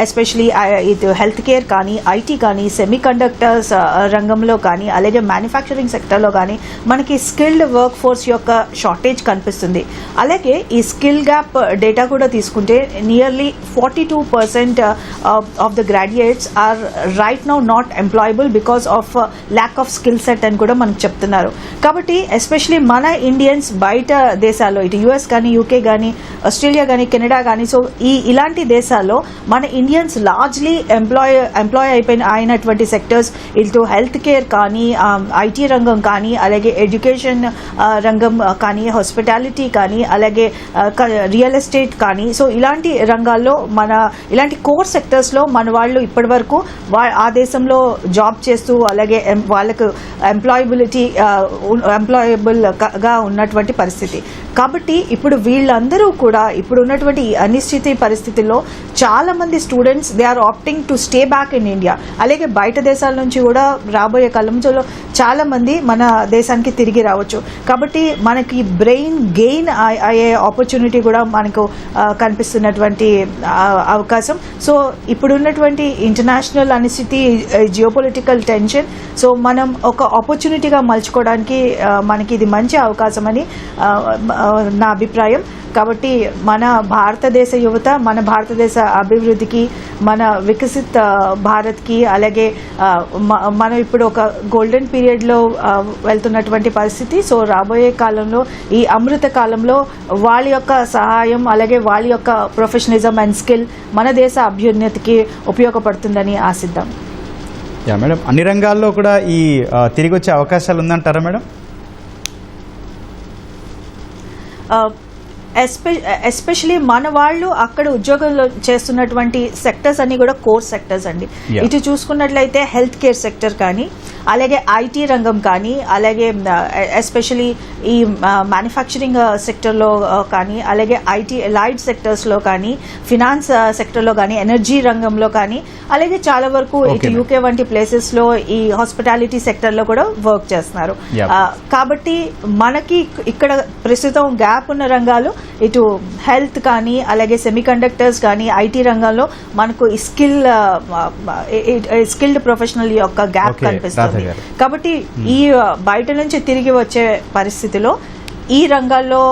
ఎస్పెషలీ ఇది హెల్త్ కేర్ కానీ, IT కానీ, సెమీ కండక్టర్స్ రంగంలో కానీ, అలాగే మ్యానుఫ్యాక్చరింగ్ సెక్టర్లో కానీ మనకి స్కిల్డ్ వర్క్ ఫోర్స్ యొక్క షార్టేజ్ కనిపిస్తుంది. అలాగే ఈ స్కిల్ గ్యాప్ డేటా కూడా తీసుకుంటే nearly 42% of the graduates are right now not employable because of lack of skill set అని కూడా మనకు చెప్తున్నారు. కాబట్టి ఎస్పెషలీ మన ఇండియన్స్ బయట దేశాల్లో, ఇటు US కానీ, UK కానీ, ఆస్ట్రేలియా కానీ, కెనడా కానీ, సో ఇలాంటి దేశాల్లో మన ఇండియన్స్ లార్జ్లీ ఎంప్లాయ్ అయినటువంటి సెక్టర్స్ ఇటు హెల్త్ కేర్ కానీ, IT రంగం కానీ, అలాగే ఎడ్యుకేషన్ రంగం కానీ, హాస్పిటాలిటీ కానీ, అలాగే రియల్ ఎస్టేట్ కానీ, సో ఇలాంటి రంగాల్లో ఇలాంటి కోర్ సెక్టర్స్లో మన వాళ్ళు ఇప్పటి వరకు ఆ దేశంలో జాబ్ చేస్తూ అలాగే వాళ్ళకు ఎంప్లాయబుల్గా ఉన్నటువంటి పరిస్థితి. కాబట్టి ఇప్పుడు వీళ్ళందరూ కూడా ఇప్పుడు ఉన్నటువంటి అనిశ్చిత పరిస్థితుల్లో చాలా మంది students they are opting to stay back in India. అలాగే బయట దేశాల నుంచి కూడా రాబోయే కాలంలో చాలా మంది మన దేశానికి తిరిగి రావచ్చు. కాబట్టి మనకి బ్రెయిన్ గెయిన్ అయ్యే ఆపర్చునిటీ కూడా మనకు కనిపిస్తున్నటువంటి అవకాశం. సో ఇప్పుడున్నటువంటి ఇంటర్నేషనల్ అనిశ్చితి, జియోపొలిటికల్ టెన్షన్, సో మనం ఒక ఆపర్చునిటీగా మలుచుకోవడానికి మనకి ఇది మంచి అవకాశం అని నా అభిప్రాయం. కాబట్టి మన భారతదేశ యువత, మన భారతదేశ అభివృద్ధికి, మన వికసిత్ భారత్కి, అలాగే మనం ఇప్పుడు ఒక గోల్డెన్ పీరియడ్లో వెళ్తున్నటువంటి పరిస్థితి. సో రాబోయే కాలంలో, ఈ అమృత కాలంలో వాళ్ళ యొక్క సహాయం అలాగే వాళ్ళ యొక్క ప్రొఫెషనలిజం అండ్ స్కిల్ మన దేశ అభ్యున్నతికి ఉపయోగపడుతుందని ఆశిద్దాం. మేడం, అన్ని రంగాల్లో కూడా ఈ తిరిగి వచ్చే అవకాశాలు ఉందంటారా మేడం? ఎస్పెషలీ మన వాళ్ళు అక్కడ ఉద్యోగంలో చేస్తున్నటువంటి సెక్టర్స్ అన్ని కూడా కోర్ సెక్టర్స్ అండి. ఇటు చూసుకున్నట్లయితే హెల్త్ కేర్ సెక్టర్ కానీ, అలాగే ఐటీ రంగం కానీ, అలాగే ఎస్పెషలీ ఈ మ్యానుఫ్యాక్చరింగ్ సెక్టర్లో కానీ, అలాగే ఐటీ అలైడ్ సెక్టర్స్లో కానీ, ఫినాన్స్ సెక్టర్లో కానీ, ఎనర్జీ రంగంలో కానీ, అలాగే చాలా వరకు ఇటు Okay, యూకే వంటి ప్లేసెస్లో ఈ హాస్పిటాలిటీ సెక్టర్లో కూడా వర్క్ చేస్తున్నారు. Yeah. కాబట్టి మనకి ఇక్కడ ప్రస్తుతం గ్యాప్ ఉన్న రంగాలు ఇటు హెల్త్ కానీ, అలాగే సెమీకండక్టర్స్ కానీ, ఐటీ రంగంలో మనకు ఈ స్కిల్డ్ ప్రొఫెషనల్ యొక్క గ్యాప్ Okay, కనిపిస్తుంది. రాధా గారు. కాబట్టి ఈ బయట నుంచి తిరిగి వచ్చే పరిస్థితిలో ఈ రంగాల్లో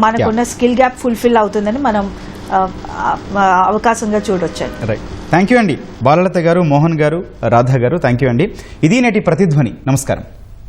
మనకున్న స్కిల్ గ్యాప్ ఫుల్ఫిల్ అవుతుందని మనం అవకాశంగా చూడొచ్చు. రైట్, థ్యాంక్ యూ అండి బాలలత గారు, మోహన్ గారు, రాధా గారు, థ్యాంక్ యూ అండి. ఇది నేటి ప్రతిధ్వని. నమస్కారం.